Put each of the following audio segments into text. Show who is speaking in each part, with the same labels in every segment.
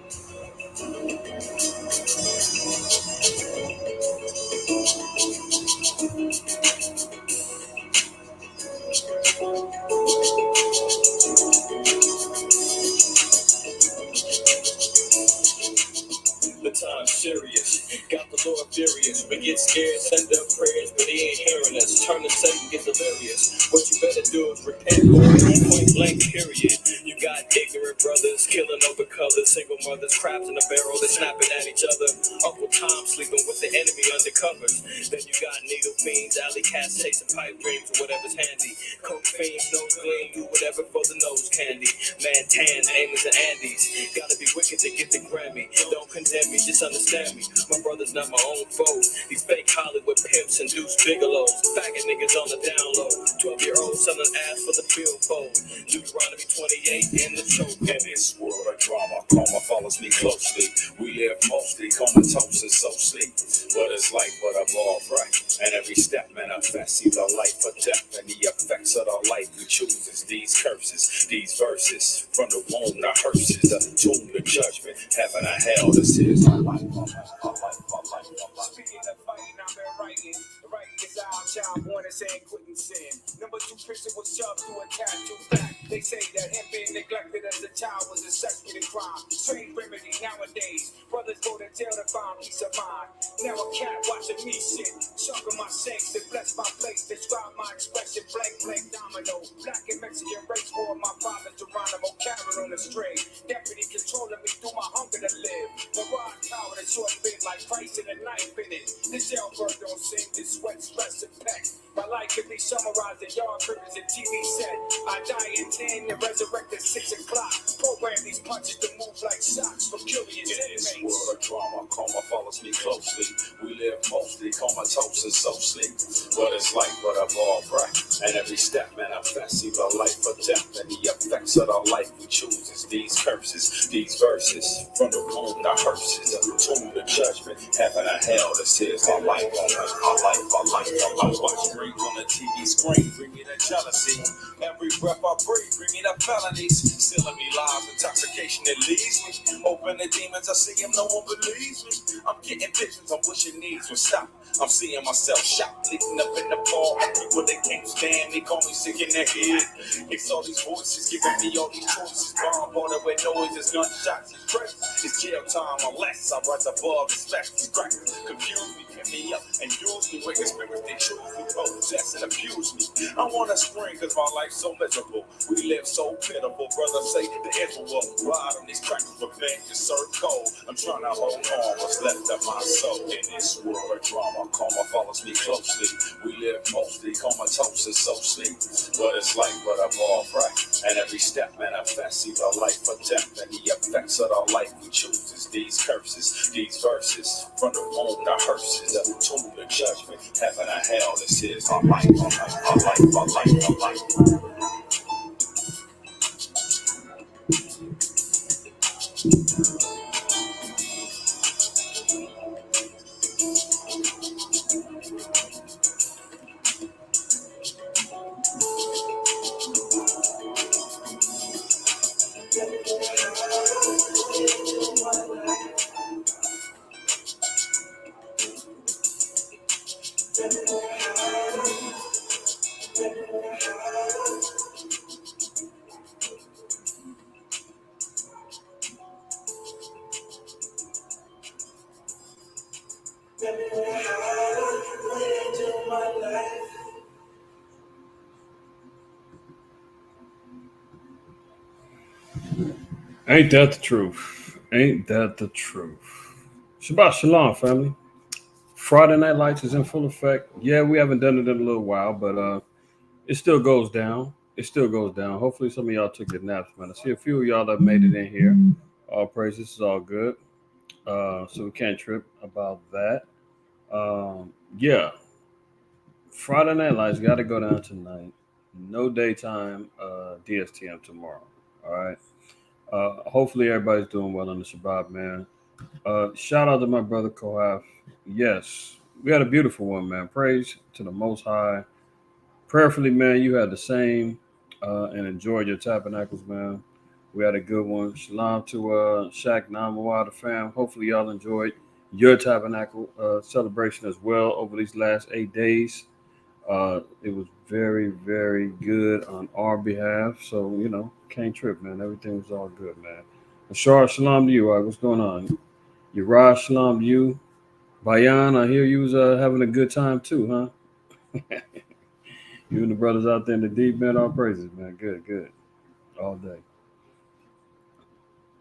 Speaker 1: The time's serious, got the Lord furious. We get scared, send up prayers, but he ain't hearing us. Turn to Satan, get delirious. What you better do is repent, boy, point blank, period. You got ignorant brothers, killing over colors. Single mothers, crabs in a barrel, they snapping at each other. Uncle Tom sleeping with the enemy under covers. Then you got needle fiends, alley cats chasing pipe dreams, or whatever's handy. Coke fiends, nose gleam, do whatever for the nose candy. Man tan, Amos and Andes. Gotta be wicked to get the Grammy. Don't condemn me, just understand me. My brother's not my own foe. These fake Hollywood pimps and Deuce Bigelows. Faggot niggas on the down low. 12-year-olds selling ass for the billboard. Deuteronomy 28 in the choke.
Speaker 2: In this world of drama, karma follows me closely. We live mostly comatose and so sleep. But it's life, but I'm all right. And every step manifests either life or death. And the effects of the life we choose is these curses, these verses. From the womb, the hearses, the tomb, the judgment, heaven or hell. This is my life, my life, my life, my life, my life.
Speaker 3: Speaking of fighting, I've been writing. The writing is our child born and saying quitting sin. Number 2 picture was shoved through a tattoo back. They say that him being neglected as a child was a sexual crime. Strange remedy nowadays. Brothers go to jail to find peace of mind. Now a cat watching me shit. Sharpen my shanks to bless my place. Describe my expression. Blank, blank, domino. Black and Mexican race war. My father Geronimo carried on the string. Deputy controlling me through my hunger to live. The rod tower, the short bit like Christ and a knife in it. This jailbird don't sing. This sweat, stress, and peck. My life can be summarized in yard crickets and TV set. I die in 10 and resurrect at 6 o'clock. Program these punches to move like socks for curious
Speaker 2: inmates. In this
Speaker 3: inmates.
Speaker 2: world of drama, karma follows me closely. We live mostly comatose and so sleep. But it's life, but I'm all right. And every step manifests either life or death. And the effects of the life we choose is these curses, these verses. From the womb, the hearses, the tomb, the judgment, heaven or hell. This is my life, my life, my life, my life, my life. Watch screens on the TV screen, bring me that jealousy. Every breath I breathe, bring me the felonies. Stealing me lies, intoxication that leads me. Open the demons, I see them, no one believes me. I'm getting visions, I'm wishing these would stop. I'm seeing myself shot, leaking up in the fall. People they can't stand, they call me sick in their head. It's all these voices giving me all these choices. Bomb border with noises, gunshots, and threats. It's jail time unless I rise above, respect these crackers. Confuse me, pick me up, and use me. Wicked spirits, they choose me, possess and abuse me. I wanna scream cause my life's so miserable. We live so pitiful, brother say the end will ride on these crackers, revenge is served cold. I'm trying to hold on what's left of my soul. In this world of drama, karma follows me closely. We live mostly comatose and so sleep. But it's life, but I'm all right. And every step manifests either life or death. And the effects of the life we choose is these curses, these verses. From the womb, the hearses, the tomb, the judgment, heaven or hell. This is my life, my life, my life, my life, my life.
Speaker 4: Ain't that the truth? Ain't that the truth? Shabbat Shalom, family. Friday Night Lights is in full effect. Yeah, we haven't done it in a little while, but it still goes down. It still goes down. Hopefully, some of y'all took your naps, man. I see a few of y'all that made it in here. All praise. This is all good. So we can't trip about that. Yeah, Friday Night Lights got to go down tonight. No daytime DSTM tomorrow. All right. Hopefully everybody's doing well on the Shabbat, man. Shout out to my brother Kohath. Yes, we had a beautiful one, man. Praise to the Most High. Prayerfully, man, you had the same and enjoyed your tabernacles, man. We had a good one. Shalom to Shaq Namawada fam. Hopefully y'all enjoyed your tabernacle celebration as well over these last 8 days. It was very, very good on our behalf. So, can't trip, man. Everything was all good, man. Ashar, shalom to you. All right, what's going on? Uriah, shalom to you. Bayan, I hear you was having a good time too, huh? You and the brothers out there in the deep, man. All praises, man. Good, good. All day.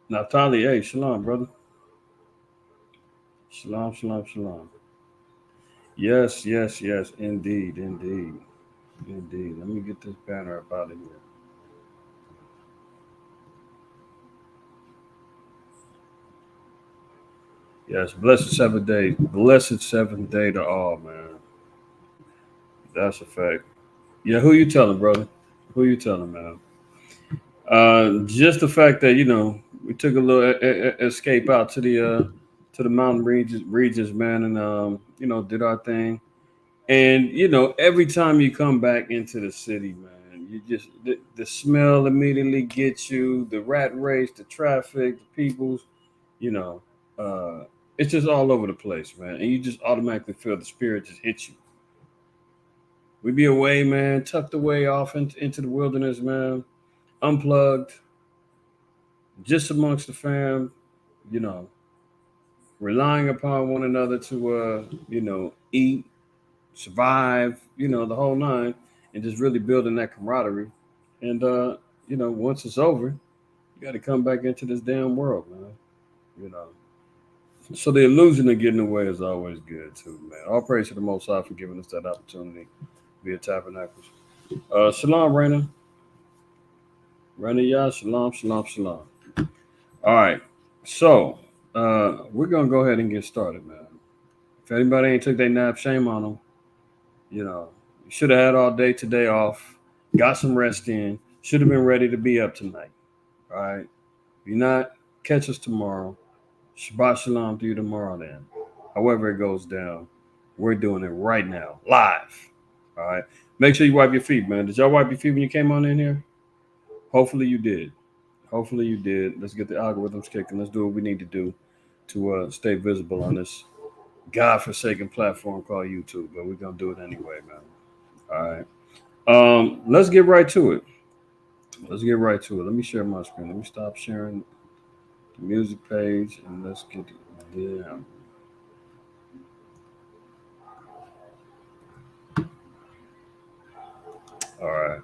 Speaker 4: Natali, hey, shalom, brother. Shalom, shalom, shalom. Yes, yes, yes, indeed, indeed, indeed. Let me get this banner up out of here. Yes, blessed seventh day. Blessed seventh day to all, man. That's a fact. Yeah, who you telling, brother? Who you telling, man? Just the fact that we took a little escape out to the mountain regions, man, and did our thing. And every time you come back into the city, man, you just the smell immediately gets you. The rat race, the traffic, the people's, you know, uh, it's just all over the place, man. And you just automatically feel the spirit just hit you. We be away, man, tucked away off into the wilderness, man, unplugged, just amongst the fam, you know, relying upon one another to, eat, survive, the whole nine, and just really building that camaraderie. And once it's over, you got to come back into this damn world, man. You know. So the illusion of getting away is always good too, man. All praise to the Most High for giving us that opportunity via tabernacles. Shalom, Raina. Raina, Yah, shalom, shalom, shalom. All right. So we're gonna go ahead and get started, man. If anybody ain't took their nap, shame on them. You should have had all day today off, got some rest in, should have been ready to be up tonight. All right. If you're not, catch us tomorrow. Shabbat shalom to you tomorrow then. However it goes down, we're doing it right now, live. All right. Make sure you wipe your feet, man. Did y'all wipe your feet when you came on in here? Hopefully you did. Hopefully you did. Let's get the algorithms kicking. Let's do what we need to do to stay visible on this godforsaken platform called YouTube. But we're gonna do it anyway, man. All right. Let's get right to it. Let's get right to it. Let me share my screen. Let me stop sharing the music page and let's get there. All right.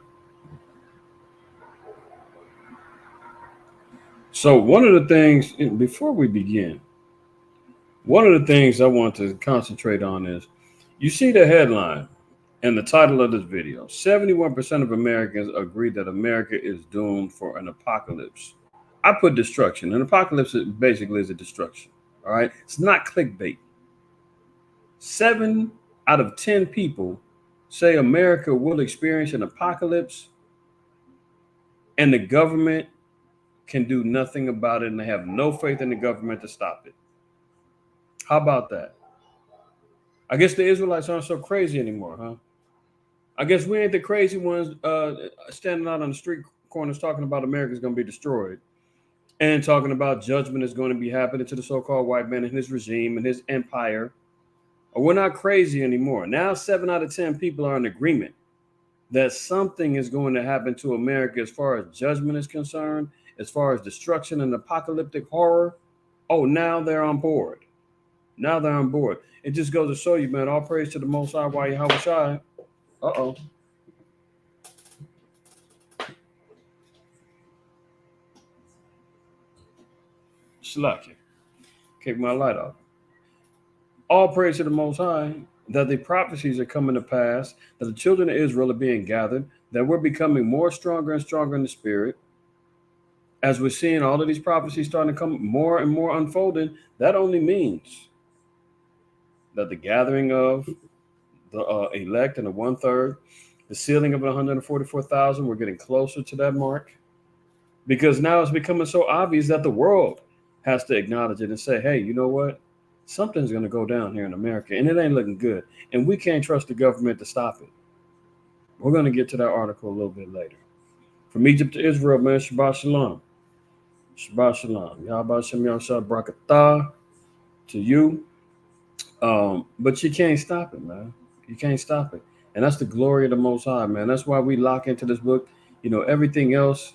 Speaker 4: So one of the things before we begin, one of the things I want to concentrate on is you see the headline and the title of this video. 71% of Americans agree that America is doomed for an apocalypse. I put destruction. An apocalypse basically is a destruction. All right. It's not clickbait. 7 out of 10 people say America will experience an apocalypse and the government can do nothing about it and they have no faith in the government to stop it. How about that? I guess the Israelites aren't so crazy anymore, huh? I guess we ain't the crazy ones standing out on the street corners talking about America's going to be destroyed and talking about judgment is going to be happening to the so-called white man and his regime and his empire. We're not crazy anymore. Now 7 out of 10 people are in agreement that something is going to happen to America as far as judgment is concerned, as far as destruction and apocalyptic horror. Oh, now they're on board. Now they're on board. It just goes to show you, man, all praise to the Most High, Yahweh Shai. Uh-oh. Shalaki. Kick my light off. All praise to the Most High that the prophecies are coming to pass, that the children of Israel are being gathered, that we're becoming more stronger and stronger in the spirit. As we're seeing all of these prophecies starting to come more and more unfolded, that only means that the gathering of the elect and the 1/3, the sealing of 144,000, we're getting closer to that mark. Because now it's becoming so obvious that the world has to acknowledge it and say, hey, you know what? Something's going to go down here in America, and it ain't looking good. And we can't trust the government to stop it. We're going to get to that article a little bit later. From Egypt to Israel, man, Shabbat Shalom. Shabbat shalom. Yahba Shem Yahshua Brakatah to you. But you can't stop it, man. You can't stop it. And that's the glory of the Most High, man. That's why we lock into this book. Everything else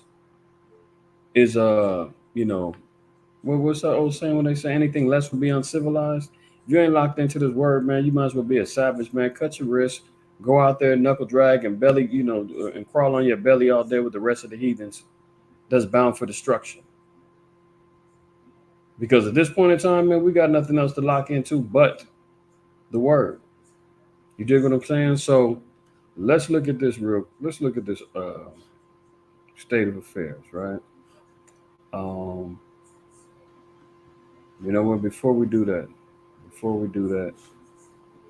Speaker 4: is what's that old saying when they say anything less will be uncivilized? If you ain't locked into this word, man, you might as well be a savage, man. Cut your wrist, go out there, knuckle drag, and belly, and crawl on your belly all day with the rest of the heathens that's bound for destruction. Because at this point in time, man, we got nothing else to lock into but the word. You dig what I'm saying? So let's look at this state of affairs, right? Um, you know what? Before we do that, let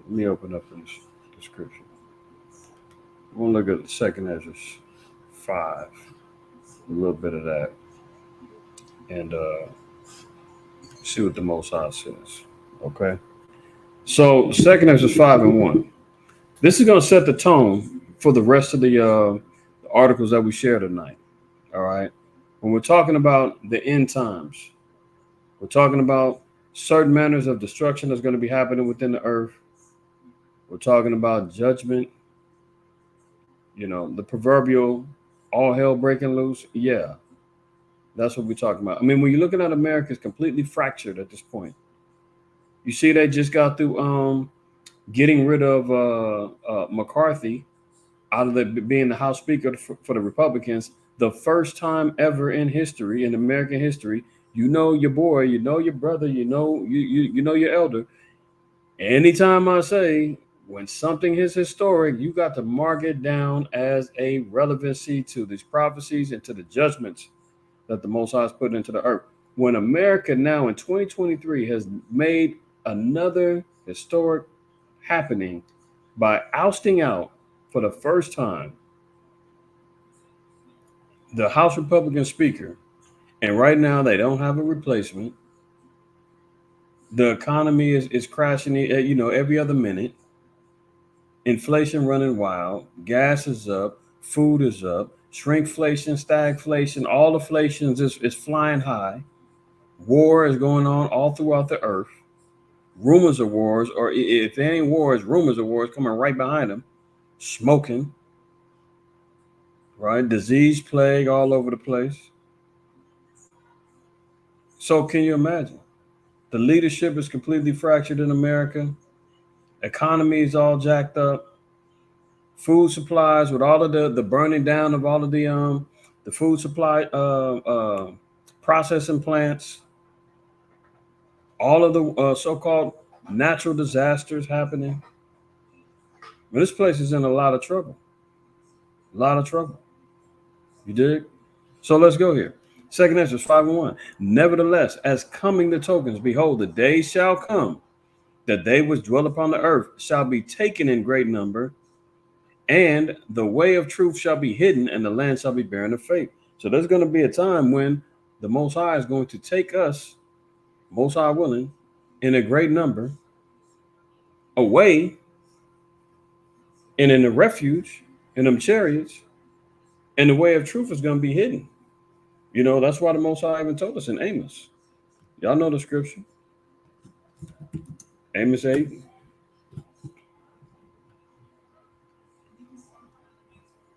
Speaker 4: me open up this description. We'll look at the second Ezra 5, a little bit of that, and see what the Most High says. Okay. So second Ezra 5:1. This is going to set the tone for the rest of the articles that we share tonight. All right. When we're talking about the end times, we're talking about certain manners of destruction that's going to be happening within the earth. We're talking about judgment, the proverbial all hell breaking loose. Yeah, that's what we're talking about. I mean, when you're looking at America, it's completely fractured at this point. You see, they just got through getting rid of McCarthy out of being the House Speaker for the Republicans, the first time ever in history, in American history. You know your boy, you know your brother, you know your elder. Anytime I say when something is historic, you got to mark it down as a relevancy to these prophecies and to the judgments that the Most High has put into the earth. When America now in 2023 has made another historic happening by ousting out for the first time the House Republican Speaker, and right now they don't have a replacement. The economy is crashing, every other minute. Inflation running wild. Gas is up. Food is up. Shrinkflation, stagflation, all inflations is flying high. War is going on all throughout the earth. Rumors of wars, or if there ain't wars, rumors of wars coming right behind them. Smoking, right? Disease, plague all over the place. So can you imagine? The leadership is completely fractured in America. Economy is all jacked up. Food supplies with all of the burning down of all of the food supply processing plants. All of the so-called natural disasters happening. But this place is in a lot of trouble. A lot of trouble. You dig? So let's go here. Second Ezra 5:1. Nevertheless, as coming the tokens, behold, the days shall come that they which dwell upon the earth shall be taken in great number, and the way of truth shall be hidden, and the land shall be barren of faith. So there's going to be a time when the Most High is going to take us, Most High willing, in a great number away and in the refuge, in them chariots, and the way of truth is going to be hidden. That's why the Most High even told us in Amos. Y'all know the scripture. Amos 8.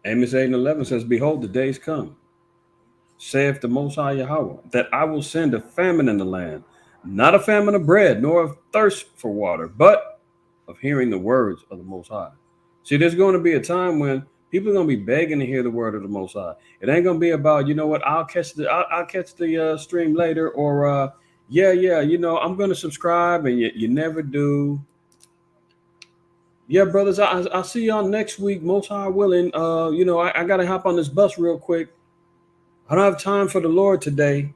Speaker 4: Amos 8:11 says, behold, the days come, saith the Most High Yahweh, that I will send a famine in the land, not a famine of bread, nor of thirst for water, but of hearing the words of the Most High. See, there's going to be a time when people are going to be begging to hear the word of the Most High. It ain't going to be about, I'll catch the stream later, or I'm going to subscribe, and you never do. Yeah, brothers, I'll see y'all next week, Most High willing. I got to hop on this bus real quick. I don't have time for the Lord today.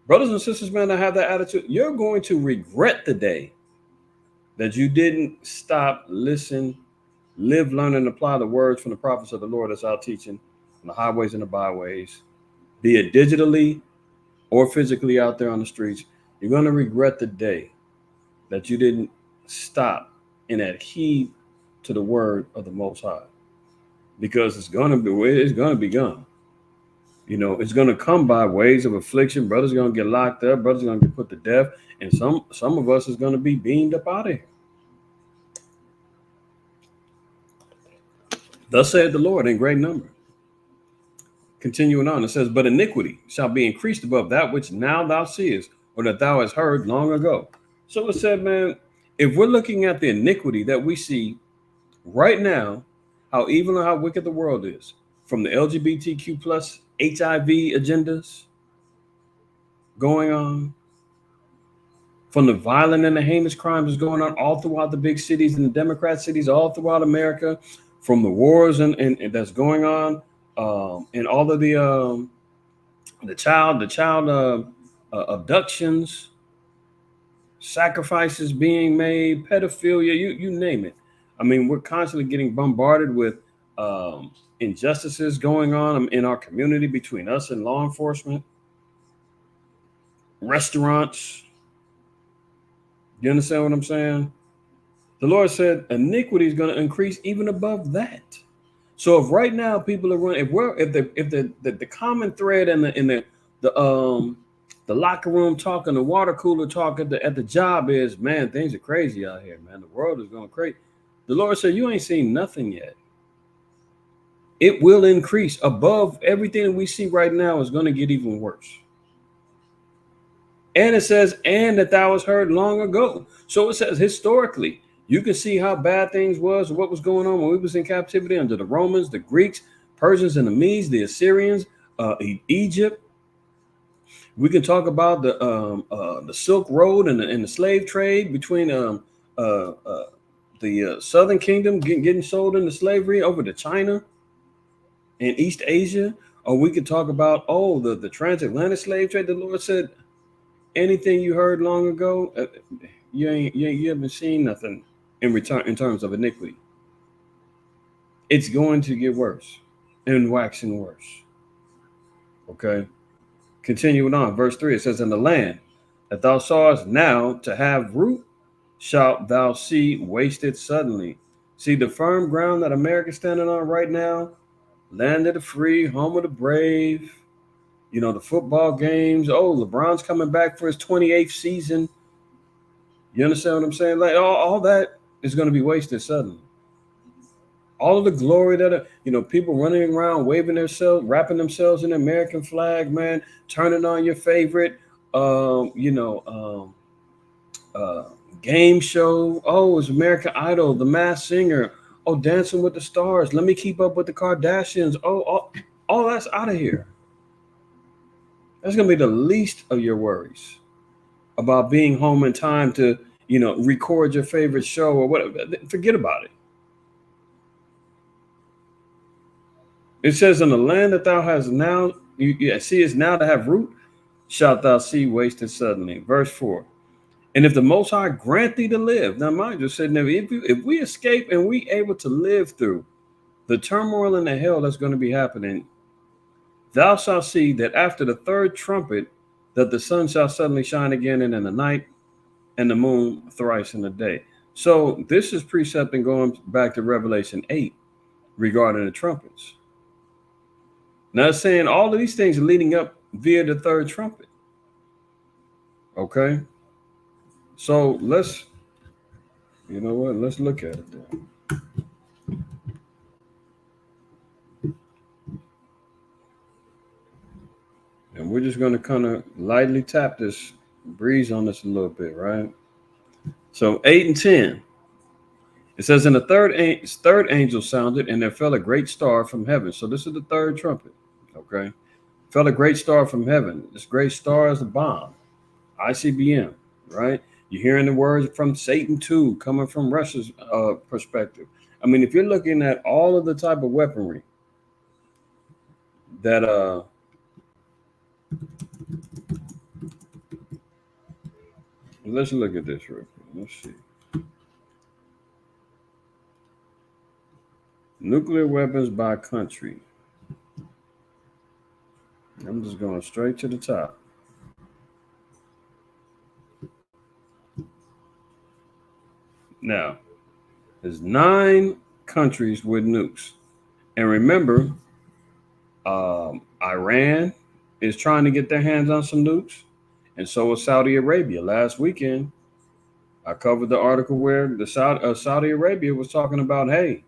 Speaker 4: Brothers and sisters, man, that have that attitude, you're going to regret the day that you didn't stop, listen, live, learn, and apply the words from the prophets of the Lord that's out teaching on the highways and the byways, be it digitally or physically out there on the streets. You're going to regret the day that you didn't stop and adhere to the word of the Most High, because it's going to be gone. You know, it's going to come by ways of affliction. Brothers are going to get locked up. Brothers are going to get put to death, and some of us is going to be beamed up out of here. Thus said the Lord in great number. Continuing on, it says, "But iniquity shall be increased above that which now thou seest, or that thou hast heard long ago." So it said, man, if we're looking at the iniquity that we see right now, how evil and how wicked the world is, from the LGBTQ plus HIV agendas going on, from the violent and the heinous crimes that's going on all throughout the big cities and the Democrat cities all throughout America, from the wars and that's going on, and all of the child abductions, sacrifices being made, pedophilia, you name it. I mean, we're constantly getting bombarded with injustices going on in our community between us and law enforcement, restaurants. You understand what I'm saying? The Lord said iniquity is going to increase even above that. So if right now people are running, if the common thread in the locker room talk and the water cooler talk at the job is, man, things are crazy out here, man. The world is going crazy. The Lord said, you ain't seen nothing yet. It will increase above everything that we see right now. Is going to get even worse. And it says, and that thou was heard long ago. So it says historically, you can see how bad things was, what was going on when we was in captivity under the Romans, the Greeks, Persians, and the Medes, the Assyrians, Egypt. We can talk about the Silk Road and the slave trade between the Southern Kingdom getting sold into slavery over to China and East Asia. Or we could talk about the transatlantic slave trade. The Lord said, anything you heard long ago, you haven't seen nothing in return in terms of iniquity. It's going to get worse and waxing worse. Okay. Continuing on, verse 3, it says, "In the land that thou sawest now to have root, shalt thou see wasted suddenly." See the firm ground that America's standing on right now, land of the free, home of the brave, the football games. Oh, LeBron's coming back for his 28th season. You understand what I'm saying? Like all that is going to be wasted suddenly. All of the glory that people running around waving themselves, wrapping themselves in the American flag, man, turning on your favorite, um, you know, um, uh, game show. Oh, it's American Idol, The Masked Singer. Oh, Dancing with the Stars. Let me keep up with the Kardashians. Oh, all that's out of here. That's gonna be the least of your worries about being home in time to, record your favorite show or whatever. Forget about it. It says, "In the land that thou hast now, you seest now to have root, shalt thou see wasted suddenly." Verse 4. "And if the Most High grant thee to live," now mind you, said, if we escape and we able to live through the turmoil and the hell that's going to be happening, "thou shalt see that after the third trumpet, that the sun shall suddenly shine again and in the night, and the moon thrice in the day." So this is precepting going back to Revelation 8 regarding the trumpets. Now it's saying all of these things are leading up via the third trumpet. Okay. So let's look at it then. And we're just going to kind of lightly tap this, breeze on this a little bit, right? So 8 and 10. It says, "And the third angel sounded, and there fell a great star from heaven." So this is the third trumpet. Okay. Fell a great star from heaven. This great star is a bomb. ICBM, right? You're hearing the words from Satan too, coming from Russia's perspective. I mean, if you're looking at all of the type of weaponry that let's look at this real quick. Let's see. Nuclear weapons by country. I'm just going straight to the top. Now, there's 9 countries with nukes. And remember, Iran is trying to get their hands on some nukes, and so is Saudi Arabia. Last weekend, I covered the article where the Saudi Arabia was talking about, hey,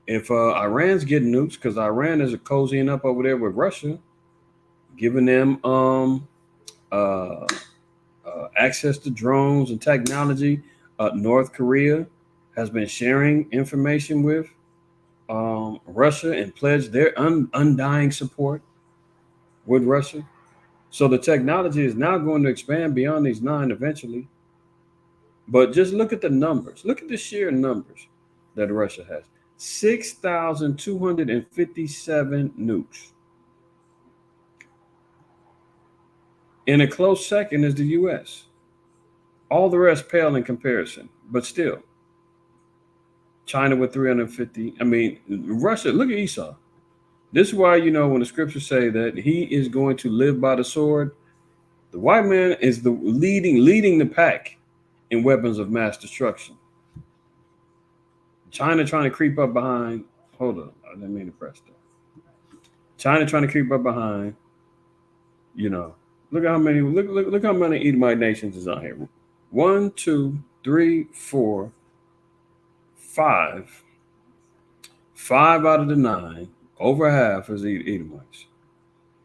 Speaker 4: if Iran's getting nukes, because Iran is cozying up over there with Russia, giving them uh, access to drones and technology. North Korea has been sharing information with Russia and pledged their undying support with Russia. So the technology is now going to expand beyond these nine eventually. But just look at the numbers. Look at the sheer numbers that Russia has. 6,257 nukes. In a close second is the US. All the rest pale in comparison, but still. China with 350. I mean, Russia, look at Esau. This is why, when the scriptures say that he is going to live by the sword, the white man is the leading the pack in weapons of mass destruction. China trying to creep up behind. Hold on, I didn't mean to press that. China trying to creep up behind. Look at how many. Look how many Edomite nations is on here. 1, 2, 3, 4, 5. 5 out of the 9, over half is Edomites,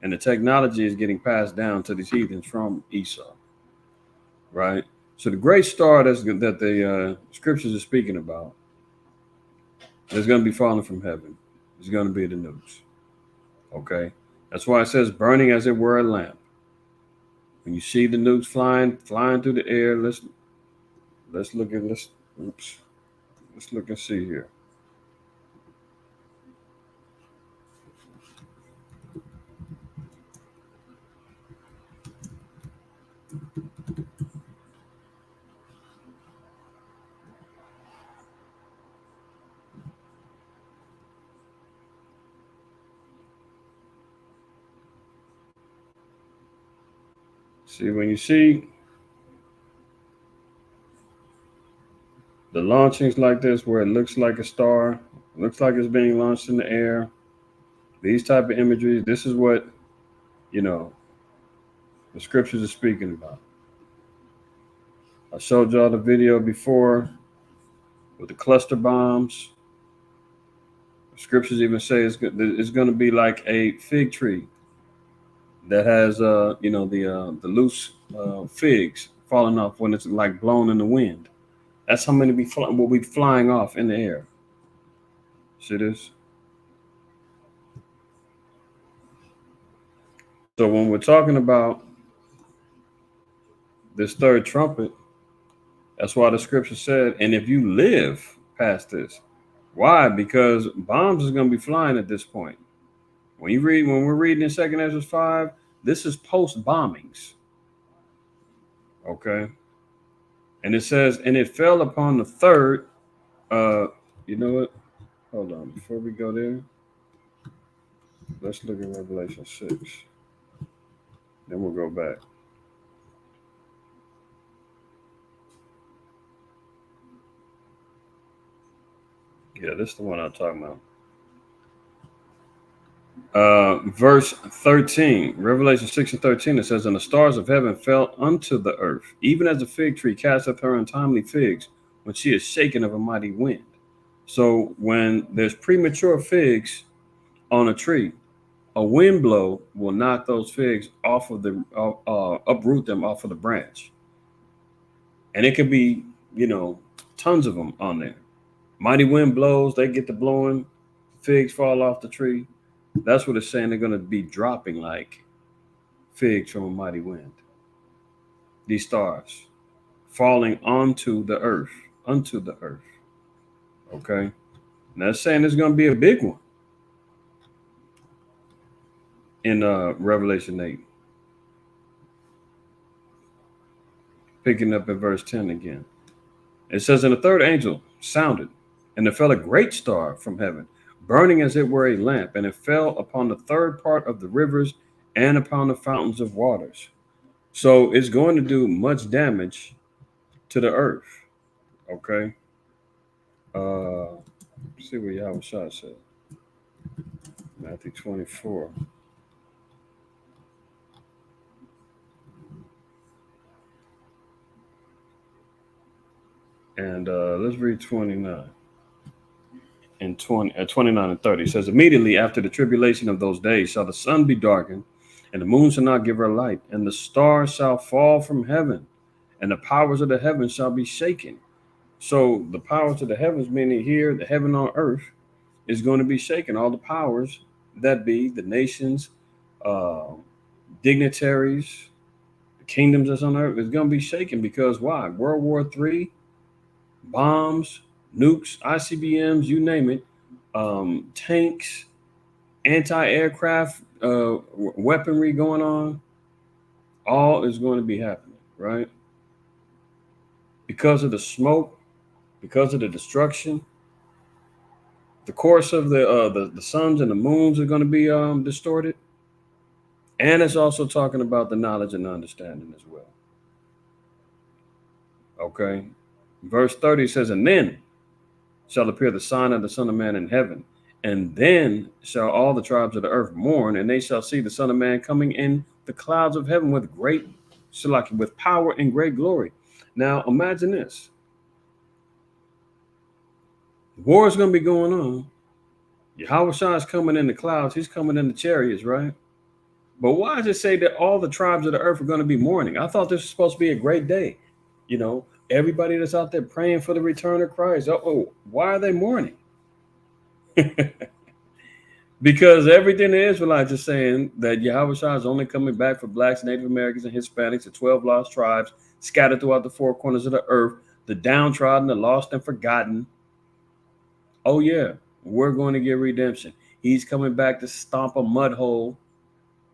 Speaker 4: and the technology is getting passed down to these heathens from Esau. Right. So the great star that the scriptures are speaking about is going to be falling from heaven. It's going to be the nukes. Okay. That's why it says burning as it were a lamp. When you see the nukes flying through the air, let's look and see here. See, when you see the launchings like this, where it looks like a star, looks like it's being launched in the air, these type of imagery, this is what, the scriptures are speaking about. I showed y'all the video before with the cluster bombs. The scriptures even say it's going to be like a fig tree that has, the loose figs falling off when it's like blown in the wind. That's how many will be flying off in the air. See this? So when we're talking about this third trumpet, that's why the scripture said, and if you live past this, why? Because bombs is going to be flying at this point. When we're reading in 2 Ezra 5, this is post bombings. Okay. And it says, and it fell upon the third. You know what? Hold on. Before we go there, let's look at Revelation 6. Then we'll go back. Yeah, this is the one I'm talking about. Verse 13, Revelation 6 and 13, it says, and the stars of heaven fell unto the earth, even as a fig tree casteth her untimely figs when she is shaken of a mighty wind. So when there's premature figs on a tree, a wind blow will knock those figs off of uproot them off of the branch. And it could be, tons of them on there. Mighty wind blows, they get to blowing, figs fall off the tree. That's what it's saying. They're going to be dropping like figs from a mighty wind. These stars falling onto the earth. Okay. Now it's saying there's going to be a big one in Revelation 8. Picking up at verse 10 again. It says, and the third angel sounded, and there fell a great star from heaven, burning as it were a lamp, and it fell upon the third part of the rivers and upon the fountains of waters. So it's going to do much damage to the earth. Okay. See what Yahweh Shah said. Matthew 24. And let's read 29 and 29 and 30. It says, immediately after the tribulation of those days shall the sun be darkened, and the moon shall not give her light, and the stars shall fall from heaven, and the powers of the heavens shall be shaken. So the powers of the heavens, meaning here, the heaven on earth, is going to be shaken. All the powers that be, the nations, uh, dignitaries, the kingdoms that's on earth, is going to be shaken because why? World War III, bombs, nukes, ICBMs, you name it, tanks, anti-aircraft weaponry going on, all is going to be happening, right? Because of the smoke, because of the destruction, the course of the suns and the moons are going to be distorted, and it's also talking about the knowledge and understanding as well. Okay, verse 30 says, and then shall appear the sign of the Son of Man in heaven, and then shall all the tribes of the earth mourn, and they shall see the Son of Man coming in the clouds of heaven with with power and great glory. Now imagine this: war is going to be going on. Yahushua is coming in the clouds. He's coming in the chariots, right? But why does it say that all the tribes of the earth are going to be mourning? I thought this was supposed to be a great day. You know, everybody that's out there praying for the return of Christ. Oh, why are they mourning? Because everything the Israelites are saying that Yahushua is only coming back for blacks, Native Americans, and Hispanics, the 12 lost tribes scattered throughout the four corners of the earth, the downtrodden, the lost and forgotten. Oh, yeah, we're going to get redemption. He's coming back to stomp a mud hole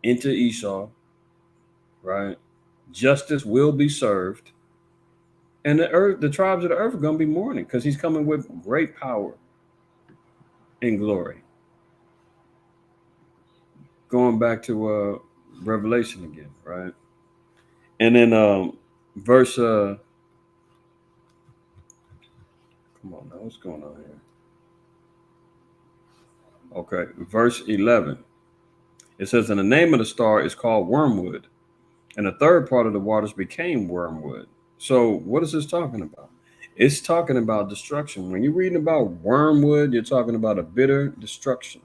Speaker 4: into Esau, right? Justice will be served. And the tribes of the earth are going to be mourning because he's coming with great power and glory. Going back to Revelation again, right? And then verse, come on now, what's going on here? Okay, verse 11. It says, and the name of the star is called Wormwood, and the third part of the waters became wormwood. So what is this talking about? It's talking about destruction. When you're reading about wormwood, you're talking about a bitter destruction.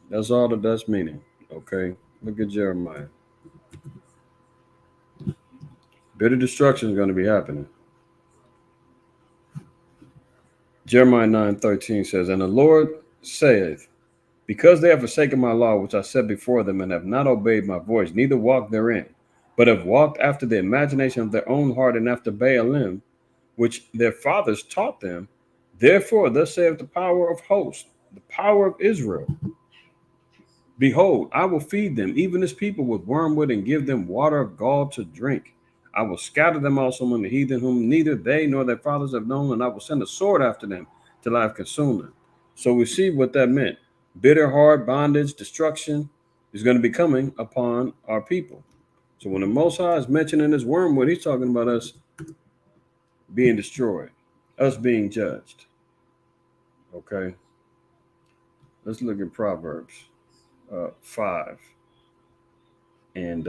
Speaker 4: That's all that's meaning. Okay, look at Jeremiah. Bitter destruction is going to be happening. Jeremiah 9:13 says, and the Lord saith, because they have forsaken my law, which I set before them, and have not obeyed my voice, neither walked therein, but have walked after the imagination of their own heart, and after Baalim, which their fathers taught them. Therefore, thus saith the power of hosts, the power of Israel, behold, I will feed them, even as people, with wormwood, and give them water of gall to drink. I will scatter them also among the heathen, whom neither they nor their fathers have known, and I will send a sword after them till I have consumed them. So we see what that meant. Bitter, hard bondage, destruction is going to be coming upon our people. So when the Most High is mentioning this wormwood, he's talking about us being destroyed, us being judged. Okay. Let's look at Proverbs 5. And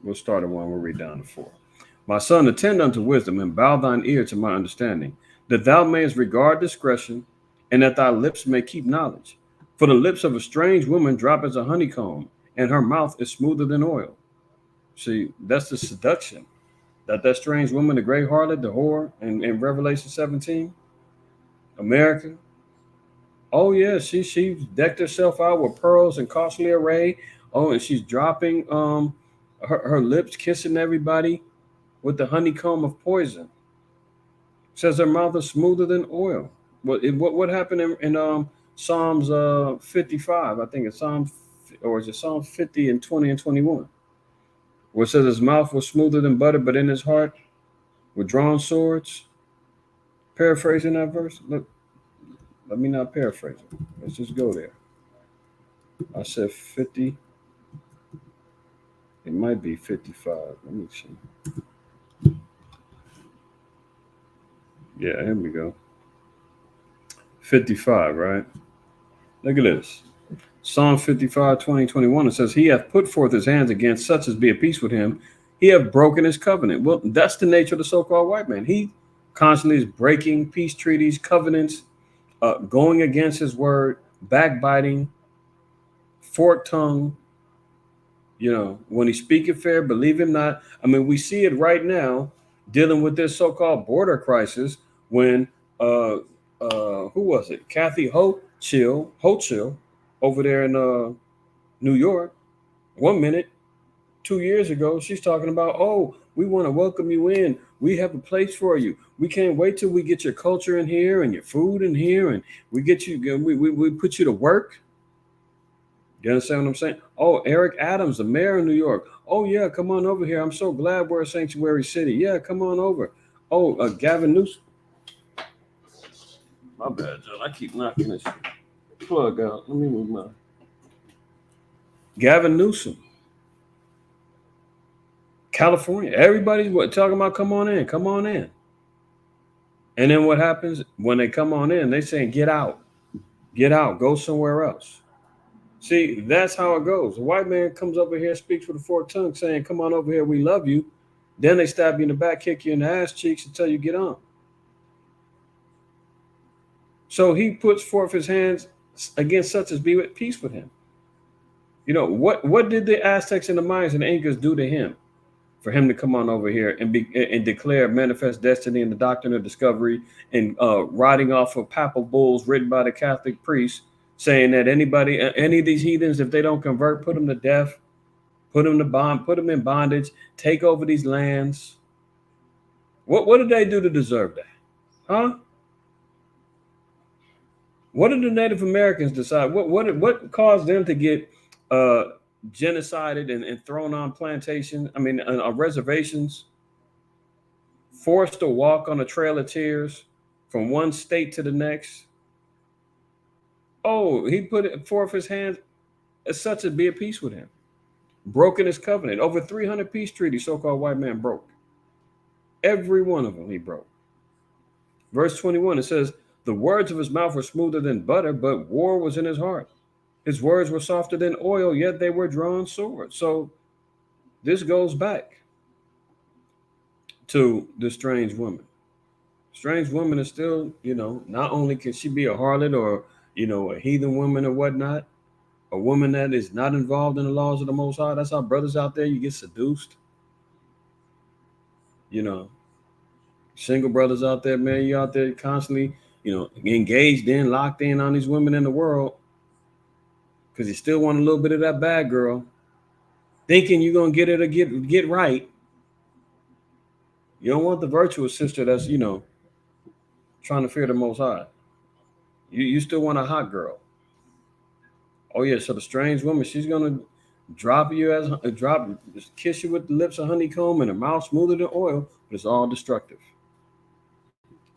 Speaker 4: we'll start at 1, we'll read down to 4. My son, attend unto wisdom, and bow thine ear to my understanding, that thou mayest regard discretion, and that thy lips may keep knowledge. For the lips of a strange woman drop as a honeycomb, and her mouth is smoother than oil. See, that's the seduction. That strange woman, the great harlot, the whore, in Revelation 17, America. Oh yeah, she decked herself out with pearls and costly array. Oh, and she's dropping her lips, kissing everybody with the honeycomb of poison. It says her mouth is smoother than oil. What happened in Psalms 55? I think it's Psalms 50 and 20 and 21. Where it says his mouth was smoother than butter, but in his heart were drawn swords. Paraphrasing that verse. Look, let me not paraphrase it. Let's just go there. I said 50. It might be 55. Let me see. Yeah, here we go. 55, right? Look at this. Psalm 55, 20, 21. It says, he hath put forth his hands against such as be at peace with him. He hath broken his covenant. Well, that's the nature of the so-called white man. He constantly is breaking peace treaties, covenants, going against his word, backbiting, forked tongue. When he speaketh fair, believe him not. I mean, we see it right now dealing with this so-called border crisis when who was it? Kathy Hochul over there in New York. 1 minute, 2 years ago, she's talking about, oh, we want to welcome you in. We have a place for you. We can't wait till we get your culture in here and your food in here, and we get you. We put you to work. You understand what I'm saying? Oh, Eric Adams, the mayor of New York. Oh yeah, come on over here. I'm so glad we're a sanctuary city. Yeah, come on over. Oh, Gavin Newsom. My bad, John. I keep knocking this plug out. Let me move my. Gavin Newsom, California. Everybody's talking about come on in, come on in. And then what happens when they come on in? They saying get out, go somewhere else. See, that's how it goes. A white man comes over here, speaks with a forked tongue, saying, "Come on over here, we love you." Then they stab you in the back, kick you in the ass cheeks, and tell you get on. So he puts forth his hands against such as be at peace with him. What did the Aztecs and the Mayans and the Incas do to him for him to come on over here and declare manifest destiny and the doctrine of discovery and riding off of papal bulls written by the Catholic priests saying that any of these heathens, if they don't convert, put them to death, put them in bondage, take over these lands. What did they do to deserve that? Huh? What did the Native Americans decide? What caused them to get genocided and thrown on plantations? I mean, on reservations, forced to walk on a trail of tears from one state to the next. Oh, he put it forth his hands as such as be at peace with him. Broken his covenant. Over 300 peace treaties, so-called white man broke. Every one of them he broke. Verse 21, it says, the words of his mouth were smoother than butter, but war was in his heart. His words were softer than oil, yet they were drawn swords. So this goes back to the strange woman. Strange woman is still, not only can she be a harlot or, a heathen woman or whatnot, a woman that is not involved in the laws of the Most High. That's how brothers out there, you get seduced. Single brothers out there, man, you out there constantly, engaged in, locked in on these women in the world because you still want a little bit of that bad girl, thinking you're going to get her to get right. You don't want the virtuous sister that's, trying to fear the Most High. You still want a hot girl. Oh yeah, so the strange woman, she's gonna kiss you with the lips of honeycomb and a mouth smoother than oil, but it's all destructive.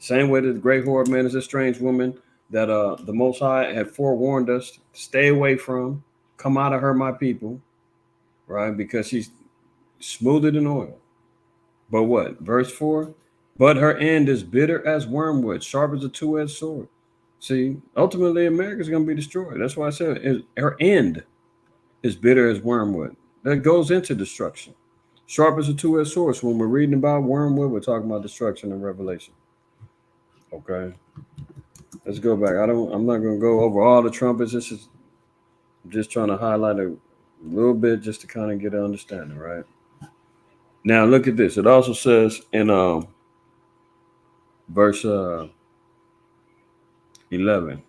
Speaker 4: Same way that the great horde man is a strange woman that the Most High had forewarned us to stay away from. Come out of her, my people, right? Because she's smoother than oil. But what? Verse 4, but her end is bitter as wormwood, sharp as a two-edged sword. See, ultimately, America's going to be destroyed. That's why I said her end is bitter as wormwood. That goes into destruction. Sharp as a two-edged sword. So when we're reading about wormwood, we're talking about destruction in Revelation. Okay. Let's go back. I'm not going to go over all the trumpets. I'm just trying to highlight a little bit just to kind of get an understanding, right? Now look at this. It also says in verse 11.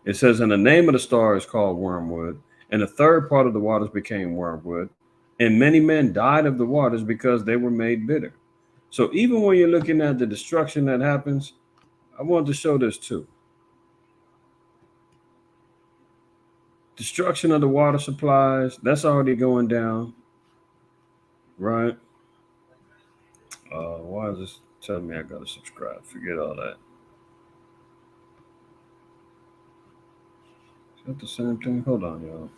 Speaker 4: It says, and the name of the star is called wormwood, and a third part of the waters became wormwood, and many men died of the waters because they were made bitter. So even when you're looking at the destruction that happens, I want to show this too. Destruction of the water supplies, that's already going down, right? Why is this telling me I gotta subscribe? Forget all that. Is that the same thing? Hold on, y'all.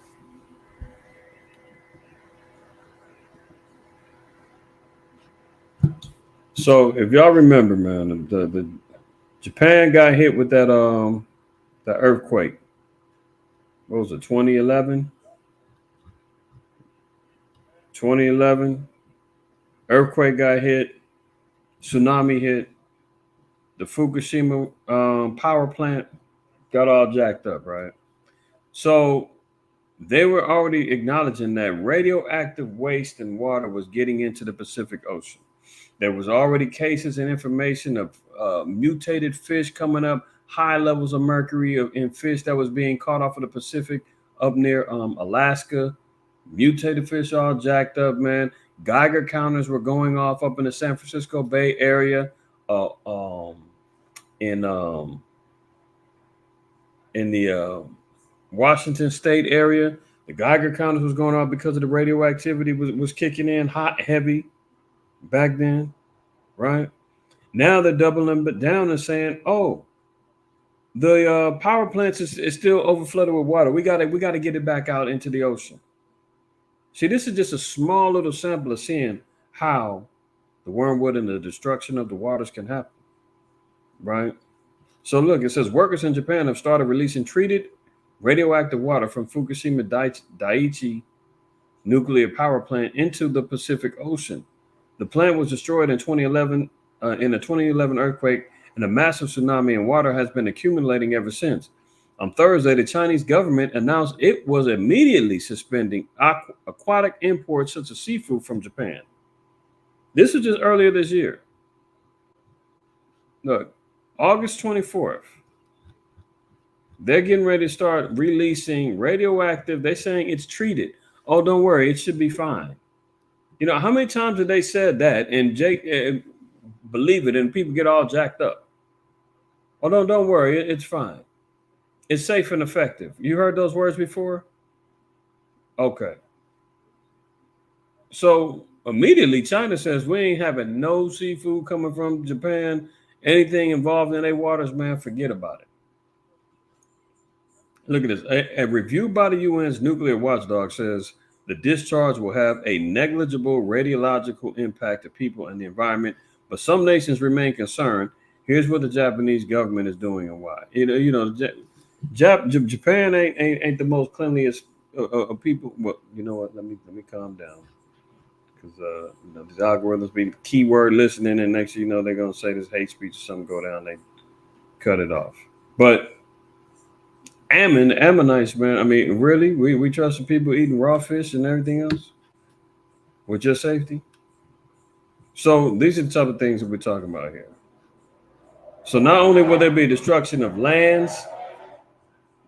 Speaker 4: So if y'all remember, man, the Japan got hit with that earthquake. What was it? 2011. 2011. Earthquake got hit. Tsunami hit. the Fukushima power plant got all jacked up, right? So they were already acknowledging that radioactive waste and water was getting into the Pacific Ocean. There was already cases and information of mutated fish coming up, high levels of mercury in fish that was being caught off of the Pacific up near Alaska. Mutated fish all jacked up, man. Geiger counters were going off up in the San Francisco Bay Area, uh, um, in the Washington State area. The Geiger counters was going off because of the radioactivity was kicking in hot, heavy back then, right? Now they're doubling down and saying, "Oh, the power plants is still overflooded with water. We got to get it back out into the ocean." See, this is just a small little sample of seeing how the wormwood and the destruction of the waters can happen, right? So look, it says workers in Japan have started releasing treated radioactive water from Fukushima Daiichi nuclear power plant into the Pacific Ocean. The plant was destroyed in 2011 in a 2011 earthquake, and a massive tsunami and water has been accumulating ever since. On Thursday, the Chinese government announced it was immediately suspending aquatic imports such as seafood from Japan. This was just earlier this year. Look, August 24th, they're getting ready to start releasing radioactive. They're saying it's treated. Oh, don't worry, it should be fine. You know, how many times have they said that and believe it and people get all jacked up? Oh, no, don't worry, it's fine. It's safe and effective. You heard those words before? Okay. So immediately China says we ain't having no seafood coming from Japan. Anything involved in their waters, man, forget about it. Look at this. A review by the UN's nuclear watchdog says the discharge will have a negligible radiological impact to people and the environment, but some nations remain concerned. Here's what the Japanese government is doing and why. Japan ain't the most cleanliest people. Well, you know what? Let me calm down because these algorithms be keyword listening, and next thing you know they're gonna say this hate speech or something go down. They cut it off. But Ammonites, man. I mean, really, we trust the people eating raw fish and everything else with your safety. So these are the type of things that we're talking about here. So not only will there be destruction of lands,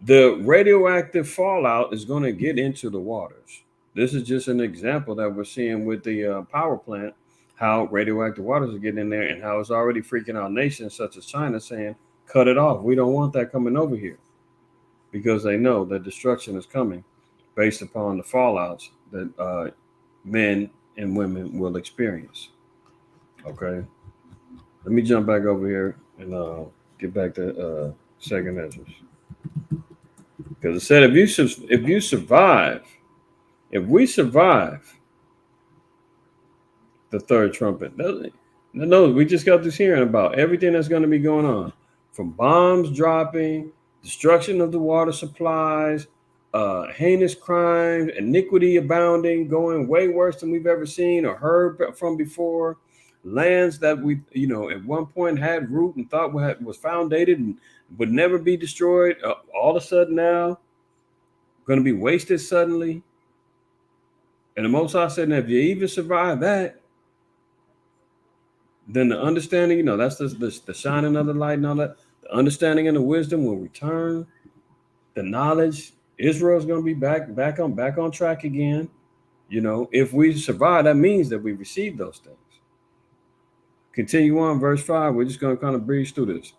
Speaker 4: the radioactive fallout is going to get into the waters. This is just an example that we're seeing with the power plant, how radioactive waters are getting in there and how it's already freaking out nations such as China saying, cut it off. We don't want that coming over here because they know that destruction is coming based upon the fallouts that men and women will experience. Okay. Let me jump back over here and get back to second Ezra. Because it said if we survive the third trumpet, no, we just got this hearing about everything that's going to be going on, from bombs dropping, destruction of the water supplies, heinous crimes, iniquity abounding, going way worse than we've ever seen or heard from before. Lands that we, at one point had root and thought was foundated and would never be destroyed, all of a sudden now going to be wasted suddenly. And the Most High said, if you even survive that, then the understanding, that's the shining of the light and all that. The understanding and the wisdom will return. The knowledge, Israel's going to be back on track again. If we survive, that means that we received those things. Continue on, verse 5. We're just going to kind of breeze through this.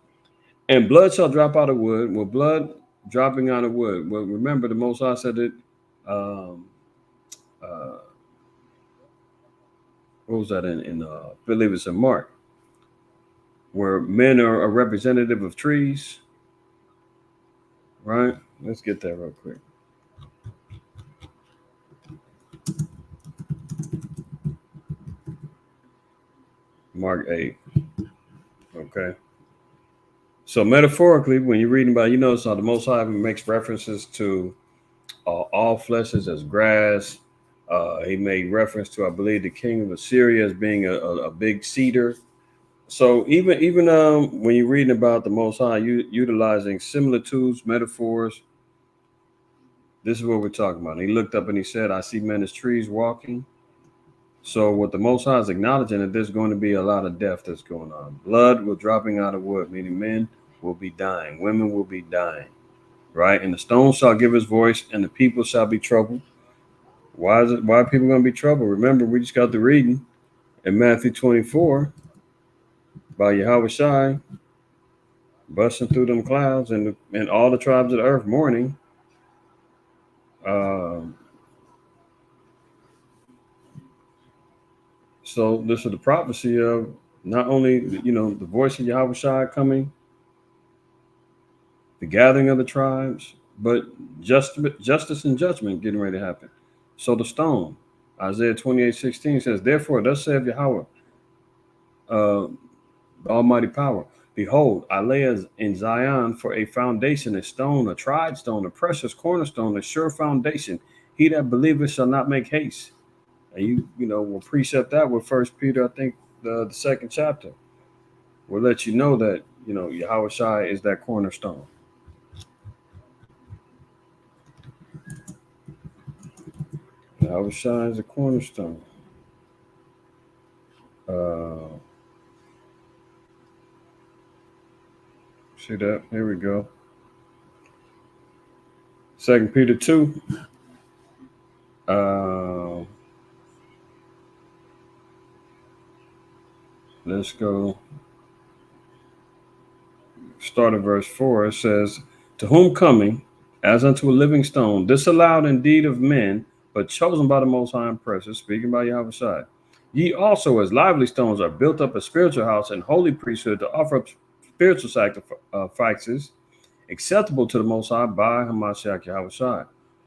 Speaker 4: And blood shall drop out of wood. Well, blood dropping out of wood. Well, remember the Most High said it. What was that in I believe it's in Mark, where men are a representative of trees. Right? Let's get that real quick. Mark 8. Okay. So metaphorically, when you're reading about, notice how the Most High makes references to all flesh is as grass. He made reference to, I believe, the king of Assyria as being a big cedar. So even when you're reading about the Most High, you utilizing similitudes, metaphors. This is what we're talking about. And he looked up and he said, "I see men as trees walking." So what the Most High is acknowledging that there's going to be a lot of death that's going on. Blood will dropping out of wood, meaning men will be dying, women will be dying, right? And the stone shall give his voice, and the people shall be troubled. Why is it? Why are people going to be troubled? Remember, we just got the reading in Matthew 24 by Yahweh Shai busting through them clouds and all the tribes of the earth mourning. Uh, so this is the prophecy of not only the voice of Yahweh Shai coming, the gathering of the tribes, but justice and judgment getting ready to happen. So the stone, Isaiah 28:16 says, "Therefore, thus saith Yahweh, uh, the Almighty Power. Behold, I lay in Zion for a foundation, a stone, a tried stone, a precious cornerstone, a sure foundation. He that believeth shall not make haste." And will precept that with First Peter, I think the second chapter, will let you know that Yahweh Shai is that cornerstone. Yahweh Shai is a cornerstone. Uh, see that? Here we go. 2 Peter 2. Let's go. Start at verse 4. It says, "To whom coming, as unto a living stone, disallowed indeed of men, but chosen by the Most High and precious," speaking by Yahweh Shai, "ye also as lively stones are built up a spiritual house and holy priesthood to offer up spiritual sacrifices acceptable to the Most High by Hamashiach Yahweh Shai.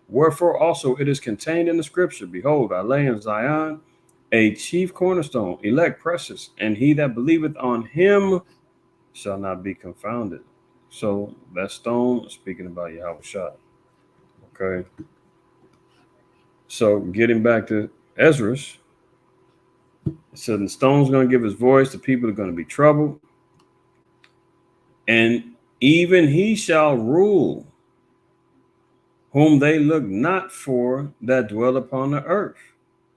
Speaker 4: Wherefore also it is contained in the scripture, Behold, I lay in Zion a chief cornerstone, elect, precious, and he that believeth on him shall not be confounded." So that stone speaking about Yahweh Shai. Okay. So getting back to Ezra's, it said the stone's going to give his voice, the people are going to be troubled, and even he shall rule whom they look not for that dwell upon the earth.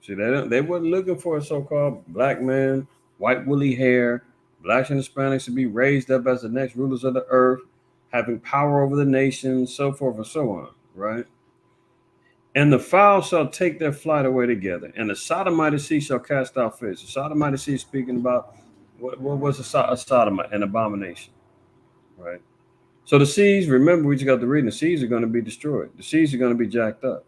Speaker 4: See, they weren't looking for a so-called black man, white woolly hair, blacks and Hispanics to be raised up as the next rulers of the earth, having power over the nations, so forth and so on, right? "And the fowl shall take their flight away together, and the sodomite sea shall cast out fish." The sodomite sea speaking about what was a sodomite, an abomination, right? So the seas, remember, we just got the reading, the seas are going to be destroyed. The seas are going to be jacked up,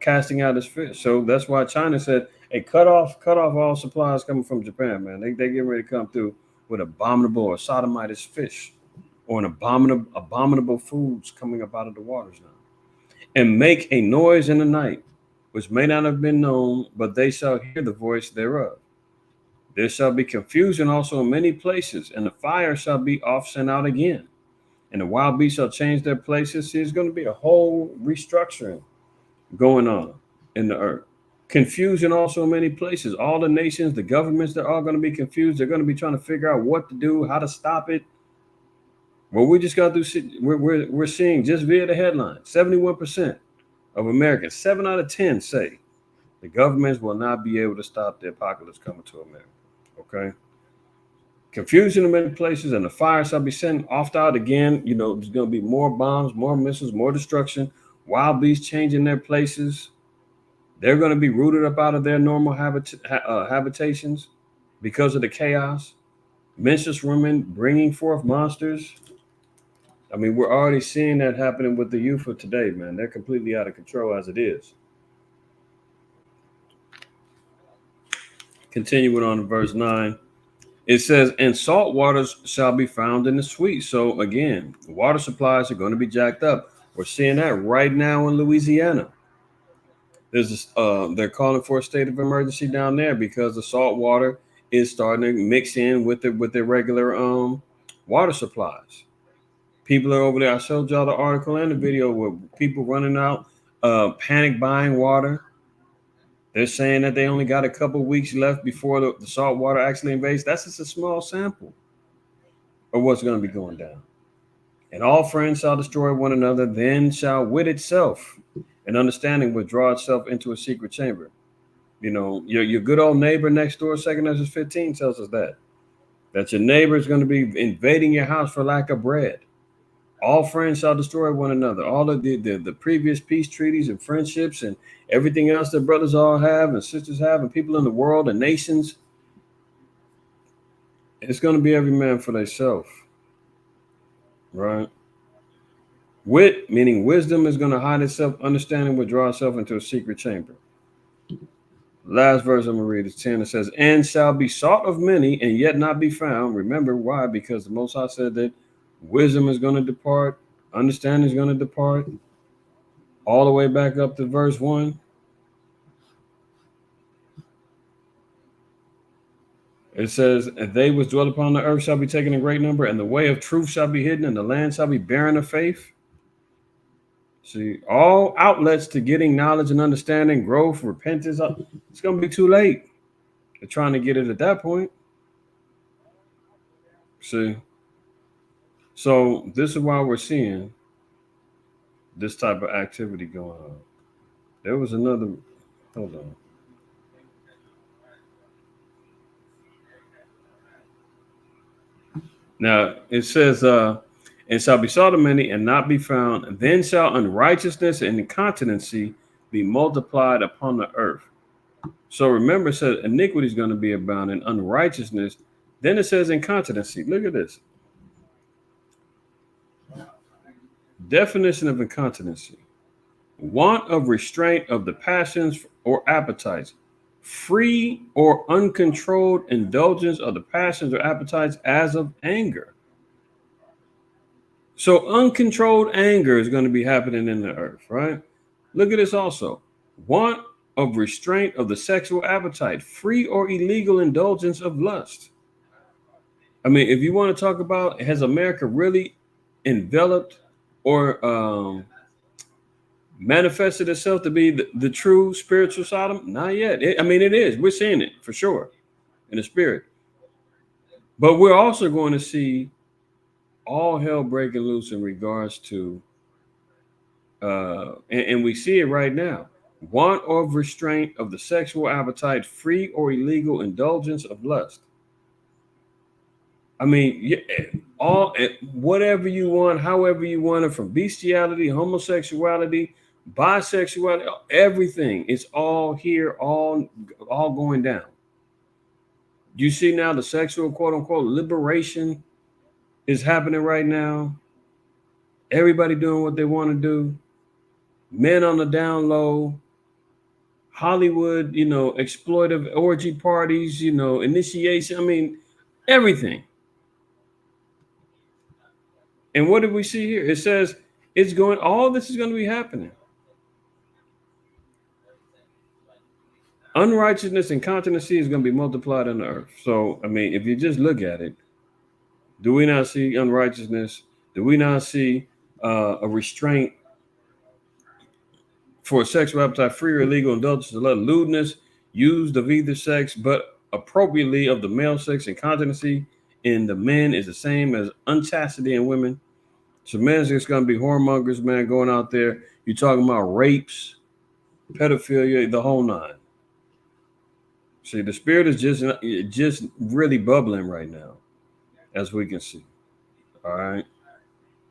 Speaker 4: casting out his fish. So that's why China said, "Hey, cut off all supplies coming from Japan, man. They get ready to come through with abominable or sodomite fish or an abominable foods coming up out of the waters now. And make a noise in the night, which may not have been known, but they shall hear the voice thereof. There shall be confusion also in many places, and the fire shall be off sent out again. And the wild beasts shall change their places." See, there's going to be a whole restructuring going on in the earth. Confusion also in many places. All the nations, the governments, they're all going to be confused. They're going to be trying to figure out what to do, how to stop it. Well, we just got to do. We're seeing just via the headline, 71% of Americans, 7 out of 10 say the governments will not be able to stop the apocalypse coming to America. Okay. Confusion in many places, and the fire shall be sent off out again. There's going to be more bombs, more missiles, more destruction. Wild beasts changing their places. They're going to be rooted up out of their normal habitations because of the chaos. Menstruous women bringing forth monsters. I mean, we're already seeing that happening with the youth of today, man. They're completely out of control as it is. Continuing on in verse 9. It says, "And salt waters shall be found in the sweet." So again, water supplies are going to be jacked up. We're seeing that right now in Louisiana. They're calling for a state of emergency down there because the salt water is starting to mix in with their regular water supplies. People are over there. I showed y'all the article and the video where people running out, panic buying water. They're saying that they only got a couple weeks left before the salt water actually invades. That's just a small sample of what's going to be going down. And all friends shall destroy one another, then shall wit itself and understanding withdraw itself into a secret chamber. You know, your good old neighbor next door, 2 Ezra 15 tells us that your neighbor is going to be invading your house for lack of bread. All friends shall destroy one another. All of the previous peace treaties and friendships and everything else that brothers all have and sisters have and people in the world and nations, it's going to be every man for themselves, right? Wit, meaning wisdom, is going to hide itself, understanding withdraw itself into a secret chamber. Last verse I'm going to read is 10. It says, and shall be sought of many and yet not be found. Remember why? Because the Most High said that wisdom is going to depart, understanding is going to depart, all the way back up to verse 1. It says, and they which dwell upon the earth shall be taken in great number, and the way of truth shall be hidden, and the land shall be barren of faith. See, all outlets to getting knowledge and understanding, growth, repentance, it's going to be too late. They're trying to get it at that point. See, so this is why we're seeing this type of activity going on. There was another, hold on. Now it says, and shall be sought of many and not be found, and then shall unrighteousness and incontinency be multiplied upon the earth. So remember, it says iniquity is going to be abounding, unrighteousness. Then it says incontinency. Look at this. Definition of incontinency: want of restraint of the passions or appetites, free or uncontrolled indulgence of the passions or appetites as of anger. So uncontrolled anger is going to be happening in the earth, right? Look at this also. Want of restraint of the sexual appetite, free or illegal indulgence of lust. I mean, if you want to talk about, has America really enveloped or manifested itself to be the true spiritual Sodom? Not yet. It is. We're seeing it for sure in the spirit. But we're also going to see all hell breaking loose in regards to, and we see it right now, want of restraint of the sexual appetite, free or illegal indulgence of lust. I mean, all whatever you want, however you want it, from bestiality, homosexuality, bisexuality, everything. It's all here, all going down. You see now the sexual quote unquote liberation is happening right now. Everybody doing what they want to do. Men on the down low. Hollywood, exploitive orgy parties, initiation. I mean, everything. And what did we see here? It says all this is going to be happening. Unrighteousness and continency is going to be multiplied on the earth. So, I mean, if you just look at it, do we not see unrighteousness? Do we not see a restraint for sexual appetite, free or illegal indulgence, lewdness, used of either sex, but appropriately of the male sex, and continency in the men is the same as unchastity in women. So men's just going to be whoremongers, man, going out there. You're talking about rapes, pedophilia, the whole nine. See, the spirit is just really bubbling right now, as we can see. All right.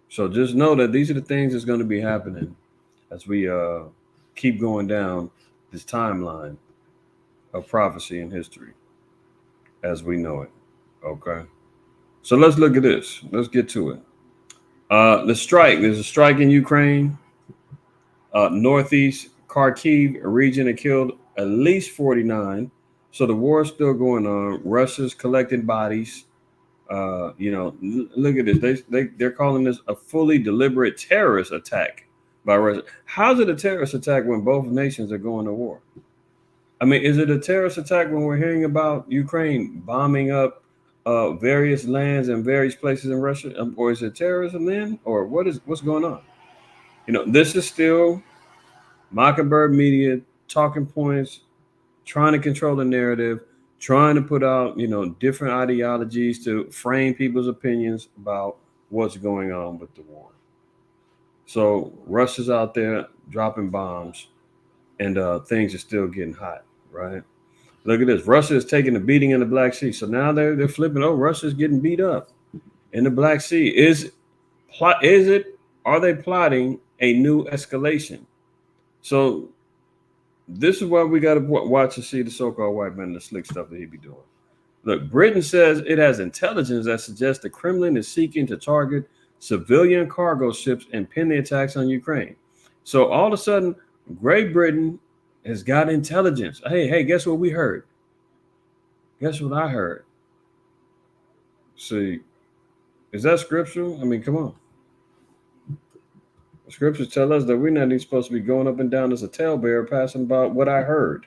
Speaker 4: So just know that these are the things that's going to be happening as we keep going down this timeline of prophecy and history as we know it. Okay. So let's look at this. Let's get to it. The strike. There's a strike in Ukraine, northeast Kharkiv region. It killed at least 49. So the war is still going on. Russia's collecting bodies. Look at this. They're calling this a fully deliberate terrorist attack by Russia. How's it a terrorist attack when both nations are going to war? I mean, is it a terrorist attack when we're hearing about Ukraine bombing up various lands and various places in Russia, or is it terrorism then, or what's going on? This is still Mockingbird Media talking points trying to control the narrative, trying to put out, different ideologies to frame people's opinions about what's going on with the war. So Russia's out there dropping bombs, and things are still getting hot, right? Look at this. Russia is taking a beating in the Black Sea. So now they're flipping. Oh, Russia's getting beat up in the Black Sea. Are they plotting a new escalation? So this is why we got to watch and see the so-called white man and the slick stuff that he be doing. Look, Britain says it has intelligence that suggests the Kremlin is seeking to target civilian cargo ships and pin the attacks on Ukraine. So all of a sudden, Great Britain has got intelligence. Hey, guess what we heard? Guess what I heard? See, is that scriptural? I mean, come on. The scriptures tell us that we're not even supposed to be going up and down as a talebearer, passing about what I heard.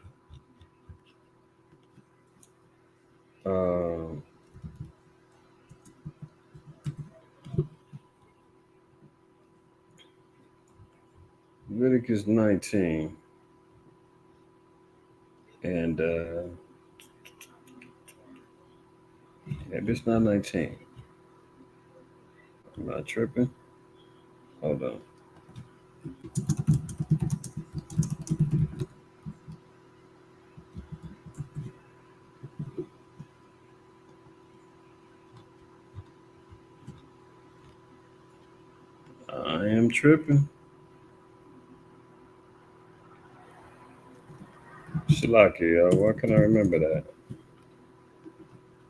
Speaker 4: Leviticus 19. And it's not 19. I'm not tripping. Hold on. I am tripping. Shalakia, why can I remember that?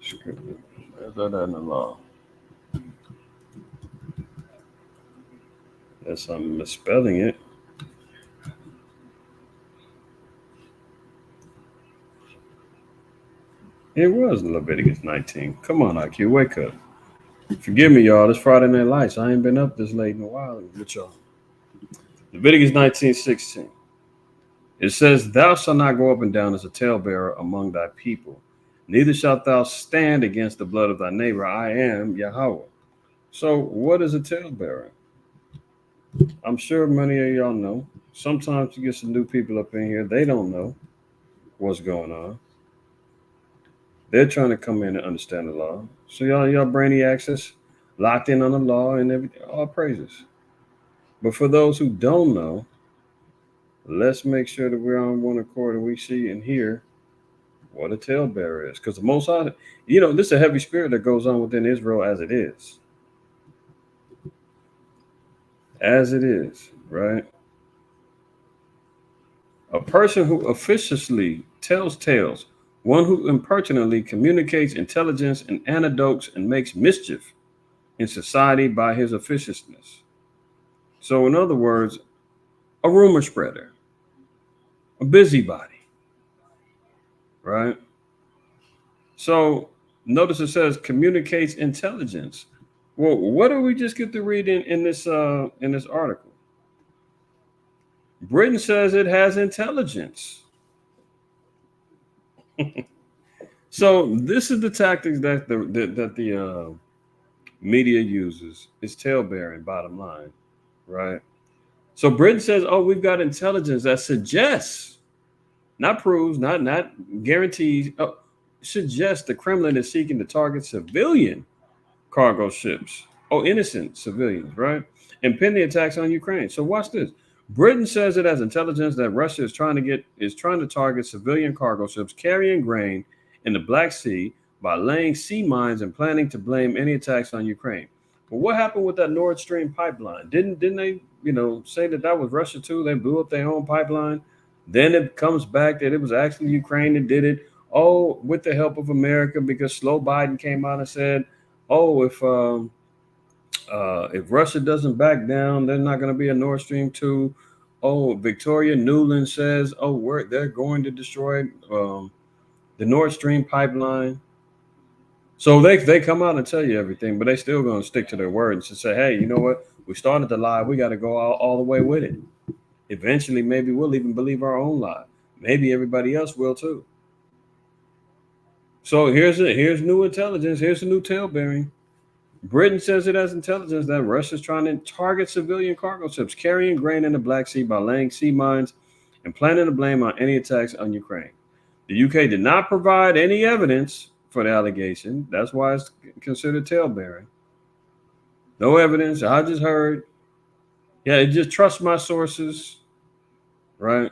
Speaker 4: Scripture. Is that in the law? Unless I'm misspelling it. It was Leviticus 19. Come on, IQ, wake up. Forgive me, y'all. It's Friday Night Lights. I ain't been up this late in a while with y'all. Leviticus 19:16. It says, "Thou shalt not go up and down as a talebearer among thy people, neither shalt thou stand against the blood of thy neighbor. I am Yahweh." So, what is a talebearer? I'm sure many of y'all know. Sometimes you get some new people up in here, they don't know what's going on. They're trying to come in and understand the law. So y'all brainy access, locked in on the law and everything, all praises. But for those who don't know, let's make sure that we're on one accord and we see and hear what a talebearer is. Because the Most High, this is a heavy spirit that goes on within Israel as it is. As it is, right? A person who officiously tells tales, one who impertinently communicates intelligence and anecdotes and makes mischief in society by his officiousness. So, in other words, a rumor spreader, a busybody, right? So, notice it says communicates intelligence. Well, what did we just get to read in this article? Britain says it has intelligence. So this is the tactics that the media uses. It's talebearing, bottom line, right? So Britain says, "Oh, we've got intelligence that suggests, not proves, not guarantees, suggests the Kremlin is seeking to target civilian cargo ships. Oh, innocent civilians, right? And pin the attacks on Ukraine." So watch this. Britain says it has intelligence that Russia is trying to target civilian cargo ships carrying grain in the Black Sea by laying sea mines and planning to blame any attacks on Ukraine. But what happened with that Nord Stream pipeline? Didn't they, say that was Russia too? They blew up their own pipeline. Then it comes back that it was actually Ukraine that did it. Oh, with the help of America, because Slow Biden came out and said, "Oh, if Russia doesn't back down, there's not going to be a Nord Stream 2. Oh, Victoria Nuland says, "Oh, they're going to destroy the Nord Stream pipeline." So they come out and tell you everything, but they still going to stick to their words and say, "Hey, you know what? We started the lie. We got to go all the way with it. Eventually, maybe we'll even believe our own lie. Maybe everybody else will too." So here's new intelligence. Here's a new talebearing. Britain says it has intelligence that Russia is trying to target civilian cargo ships carrying grain in the Black Sea by laying sea mines and planning to blame on any attacks on Ukraine. The UK did not provide any evidence for the allegation. That's why it's considered talebearing. No evidence. I just heard. Yeah, just trust my sources, right?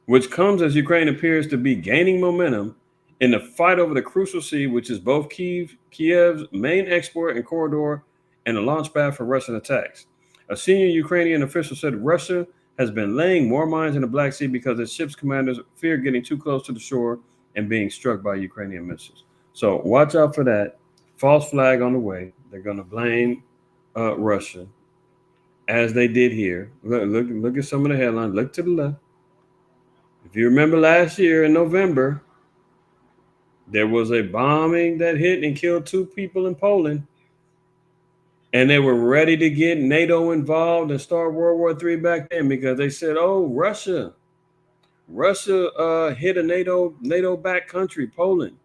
Speaker 4: Which comes as Ukraine appears to be gaining momentum in the fight over the crucial sea, which is both Kiev's main export and corridor and a launch pad for Russian attacks. A senior Ukrainian official said Russia has been laying more mines in the Black Sea because its ship's commanders fear getting too close to the shore and being struck by Ukrainian missiles. So watch out for that. False flag on the way. They're going to blame Russia, as they did here. Look at some of the headlines. Look to the left. If you remember last year in November, there was a bombing that hit and killed 2 people in Poland. And they were ready to get NATO involved and start World War III back then because they said, oh, Russia hit a NATO-backed country, Poland,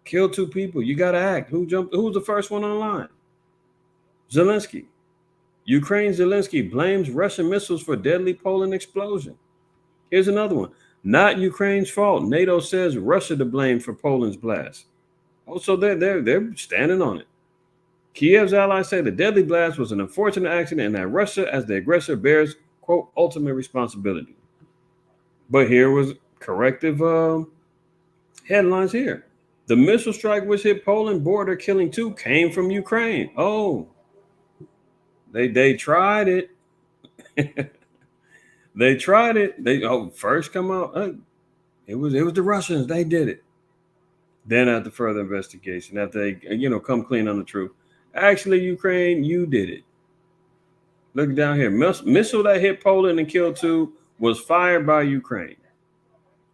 Speaker 4: killed 2 people. You got to act. Who's the first one online? Zelensky. Ukraine's Zelensky blames Russian missiles for deadly Poland explosion. Here's another one. Not Ukraine's fault. NATO says Russia to blame for Poland's blast. Oh, so they're standing on it. Kiev's allies say the deadly blast was an unfortunate accident and that Russia, as the aggressor, bears, quote, ultimate responsibility. But here was corrective headlines here. The missile strike which hit Poland border, killing 2, came from Ukraine. Oh, they tried it. They tried it. They first come out. It was the Russians. They did it. Then after further investigation, after they come clean on the truth, actually Ukraine, you did it. Look down here. Missile that hit Poland and killed 2 was fired by Ukraine.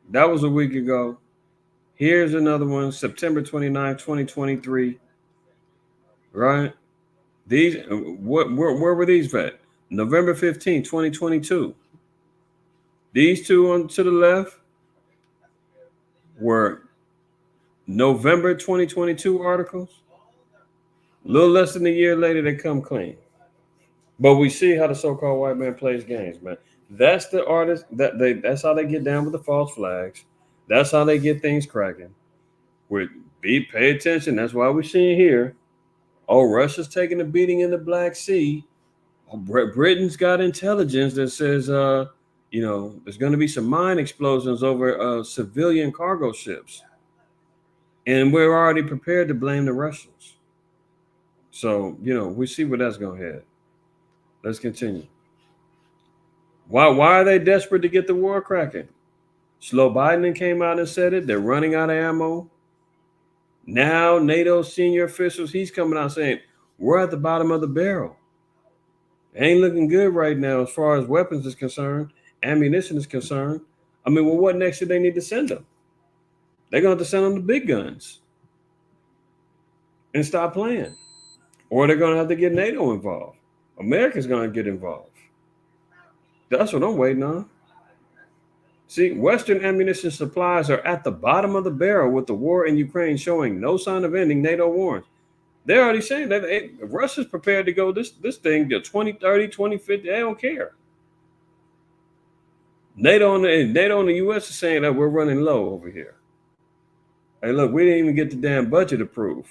Speaker 4: That was a week ago. Here's another one, September 29, 2023. Right? These where were these at? November 15, 2022. These 2 on to the left were November 2022 articles. A little less than a year later, they come clean. But we see how the so-called white man plays games, man. That's the artist that's how they get down with the false flags. That's how they get things cracking. Pay attention. That's why we're seeing here. Oh, Russia's taking a beating in the Black Sea. Oh, Britain's got intelligence that says there's going to be some mine explosions over civilian cargo ships. And we're already prepared to blame the Russians. So, we see where that's going to head. Let's continue. Why are they desperate to get the war cracking? Slow Biden came out and said it. They're running out of ammo. Now, NATO senior officials, he's coming out saying, we're at the bottom of the barrel. It ain't looking good right now as far as weapons is concerned, ammunition is concerned. I mean, well, what next do they need to send them? They're going to have to send them the big guns and stop playing. Or they're going to have to get NATO involved. America's going to get involved. That's what I'm waiting on. See, Western ammunition supplies are at the bottom of the barrel with the war in Ukraine showing no sign of ending, NATO warns. They're already saying that Russia's prepared to go this thing to 2030, 2050. They don't care. NATO and the U.S. is saying that we're running low over here. Hey, look, we didn't even get the damn budget approved.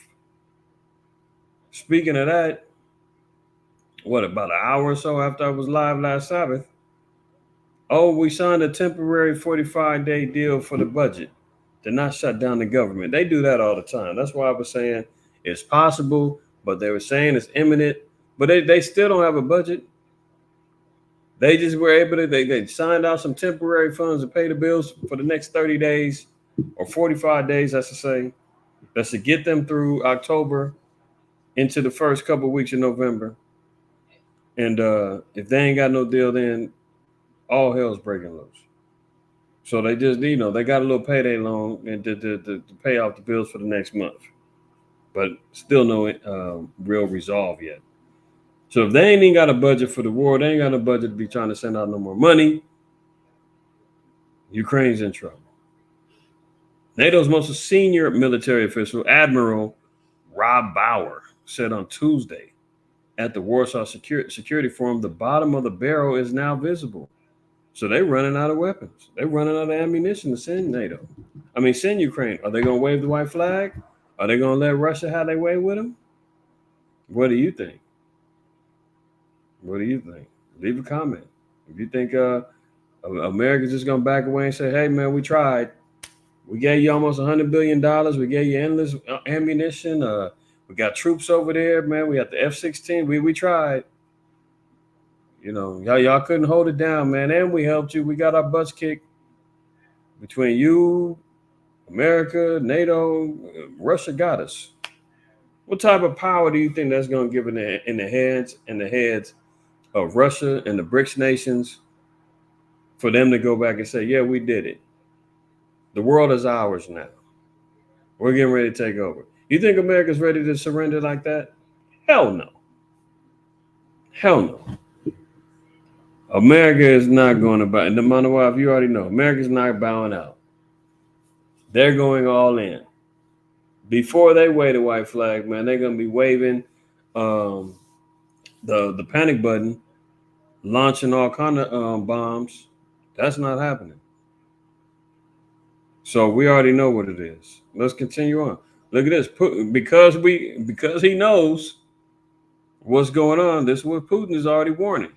Speaker 4: Speaking of that, about an hour or so after I was live last Sabbath, we signed a temporary 45-day deal for the budget to not shut down the government. They do that all the time. That's why I was saying it's possible, but they were saying it's imminent. But they still don't have a budget. They just were able to, they signed out some temporary funds to pay the bills for the next 30 days or 45 days, I should say. That's to get them through October into the first couple of weeks of November. And if they ain't got no deal, then all hell's breaking loose. So they just, they got a little payday loan and to pay off the bills for the next month. But still no real resolve yet. So if they ain't even got a budget for the war, they ain't got a budget to be trying to send out no more money, Ukraine's in trouble. NATO's most senior military official, Admiral Rob Bauer, said on Tuesday at the Warsaw Security Forum, the bottom of the barrel is now visible. So they're running out of weapons. They're running out of ammunition to send NATO. Send Ukraine. Are they going to wave the white flag? Are they going to let Russia have their way with them? What do you think? What do you think? Leave a comment. If you think America's just going to back away and say, hey, man, we tried. We gave you almost $100 billion. We gave you endless ammunition. We got troops over there, man. We got the F-16. We tried. Y'all couldn't hold it down, man. And we helped you. We got our butts kicked. Between you, America, NATO, Russia got us. What type of power do you think that's going to give in the heads of Russia and the BRICS nations for them to go back and say, yeah, we did it. The world is ours now. We're getting ready to take over. You think America's ready to surrender like that? Hell no. Hell no. America is not going to bow. No matter what, you already know, America's not bowing out. They're going all in. Before they wave the white flag, man, they're going to be waving the panic button, launching all kind of bombs. That's not happening. So we already know what it is. Let's continue on. Look at this. Because he knows what's going on. This is what Putin is already warning.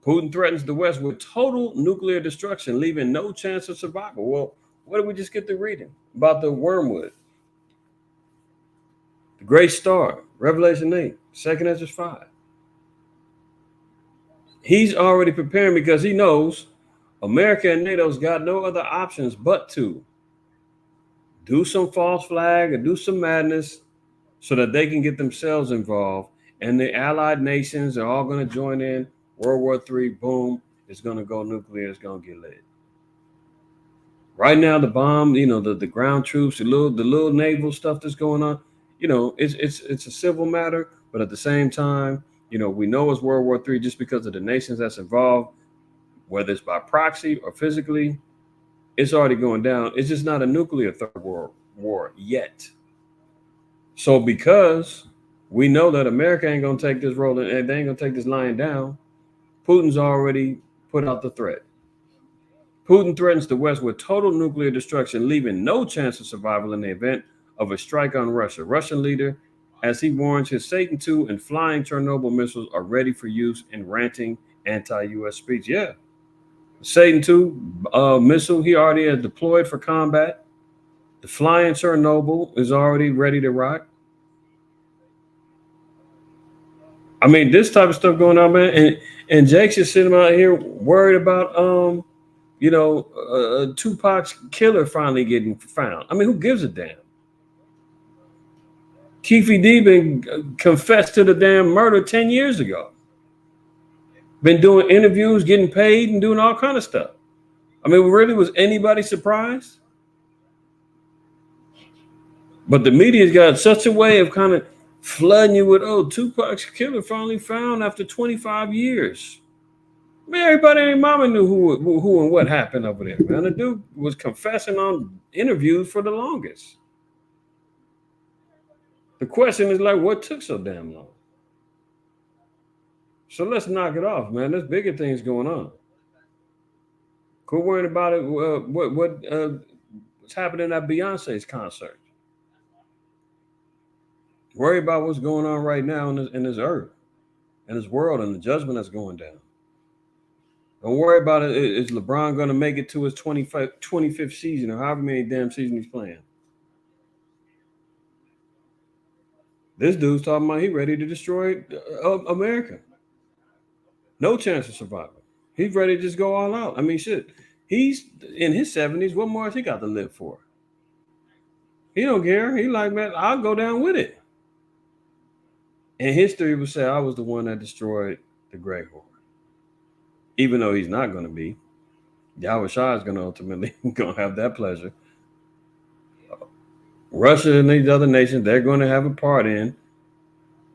Speaker 4: Putin threatens the West with total nuclear destruction, leaving no chance of survival. Well, what did we just get to reading about the wormwood? The great star, Revelation 8, 2 Ezra 5. He's already preparing because he knows America and NATO's got no other options but to do some false flag or do some madness so that they can get themselves involved. And the allied nations are all going to join in. World War III, boom, it's going to go nuclear. It's going to get lit. Right now, the bomb, the ground troops, the little naval stuff that's going on, it's a civil matter. But at the same time, we know it's World War III just because of the nations that's involved, whether it's by proxy or physically. It's already going down. It's just not a nuclear third world war yet. So because we know that America ain't going to take this role and they ain't going to take this lying down, Putin's already put out the threat. Putin threatens the West with total nuclear destruction, leaving no chance of survival in the event of a strike on Russia. Russian leader, as he warns his Satan II and flying Chernobyl missiles are ready for use in ranting anti-U.S. speech. Yeah. Satan II missile, he already has deployed for combat. The flying Chernobyl is already ready to rock. This type of stuff going on, man. And Jake's just sitting out here worried about, Tupac's killer finally getting found. Who gives a damn? Keefe D been confessed to the damn murder 10 years ago. Been doing interviews, getting paid, and doing all kind of stuff. Really, was anybody surprised? But the media's got such a way of kind of flooding you with, Tupac's killer finally found after 25 years. Everybody and mama knew who and what happened over there, man. The dude was confessing on interviews for the longest. The question is what took so damn long? So let's knock it off, man. There's bigger things going on. Quit worrying about it. What's happening at Beyonce's concert? Worry about what's going on right now in this earth, in this world, and the judgment that's going down. Don't worry about it. Is LeBron going to make it to his 25th season or however many damn seasons he's playing? This dude's talking about he's ready to destroy America. No chance of survival. He's ready to just go all out. Shit. He's in his 70s. What more has he got to live for? He don't care. He like, man, I'll go down with it. And history would say I was the one that destroyed the Great Horror. Even though he's not going to be. Yahweh Shah is going to ultimately have that pleasure. Russia and these other nations, they're going to have a part in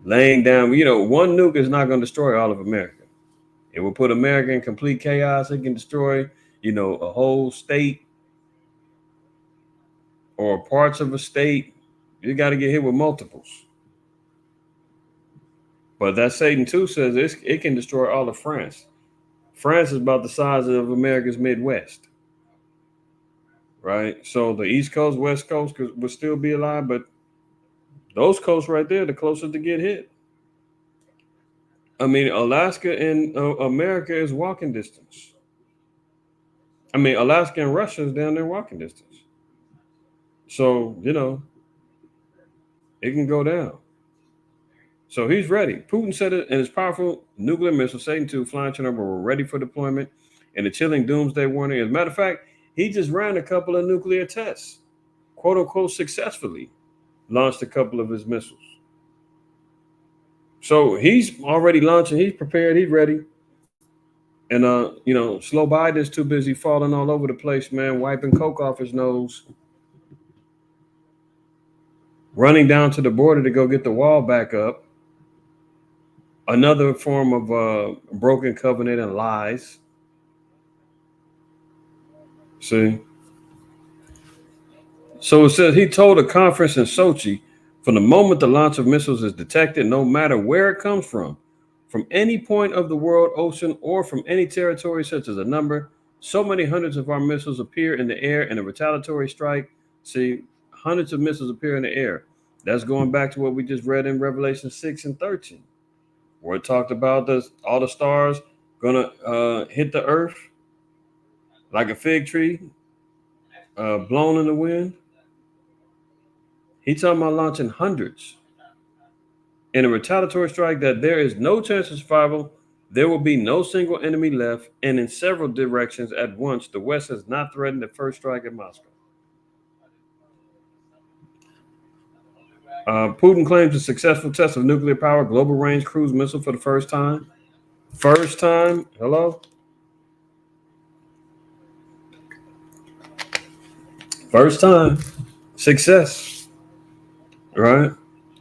Speaker 4: laying down. One nuke is not going to destroy all of America. It will put America in complete chaos. It can destroy, a whole state or parts of a state. You got to get hit with multiples. But that Satan II says it can destroy all of France. France is about the size of America's Midwest, right? So the East Coast, West Coast would still be alive, but those coasts right there, the closest to get hit. I mean, Alaska and America is walking distance. I mean, Alaska and Russia is down there walking distance. So, it can go down. So he's ready. Putin said it, and his powerful nuclear missile, Satan II, flying Chernobyl, were ready for deployment. And the chilling doomsday warning. As a matter of fact, he just ran a couple of nuclear tests, quote unquote, successfully launched a couple of his missiles. So he's already launching. He's prepared. He's ready. And slow Biden's too busy falling all over the place, man, wiping coke off his nose, running down to the border to go get the wall back up. Another form of broken covenant and lies. See? So it says he told a conference in Sochi, from the moment the launch of missiles is detected, no matter where it comes from any point of the world, ocean, or from any territory, such as a number, so many hundreds of our missiles appear in the air in a retaliatory strike. See, hundreds of missiles appear in the air. That's going back to what we just read in Revelation 6 and 13, where it talked about all the stars gonna hit the earth like a fig tree, blown in the wind. He's talking about launching hundreds in a retaliatory strike that there is no chance of survival. There will be no single enemy left, and in several directions at once. The West has not threatened the first strike at Moscow. Putin claims a successful test of nuclear power global range cruise missile for the first time. First time. Hello? First time. Success. Right?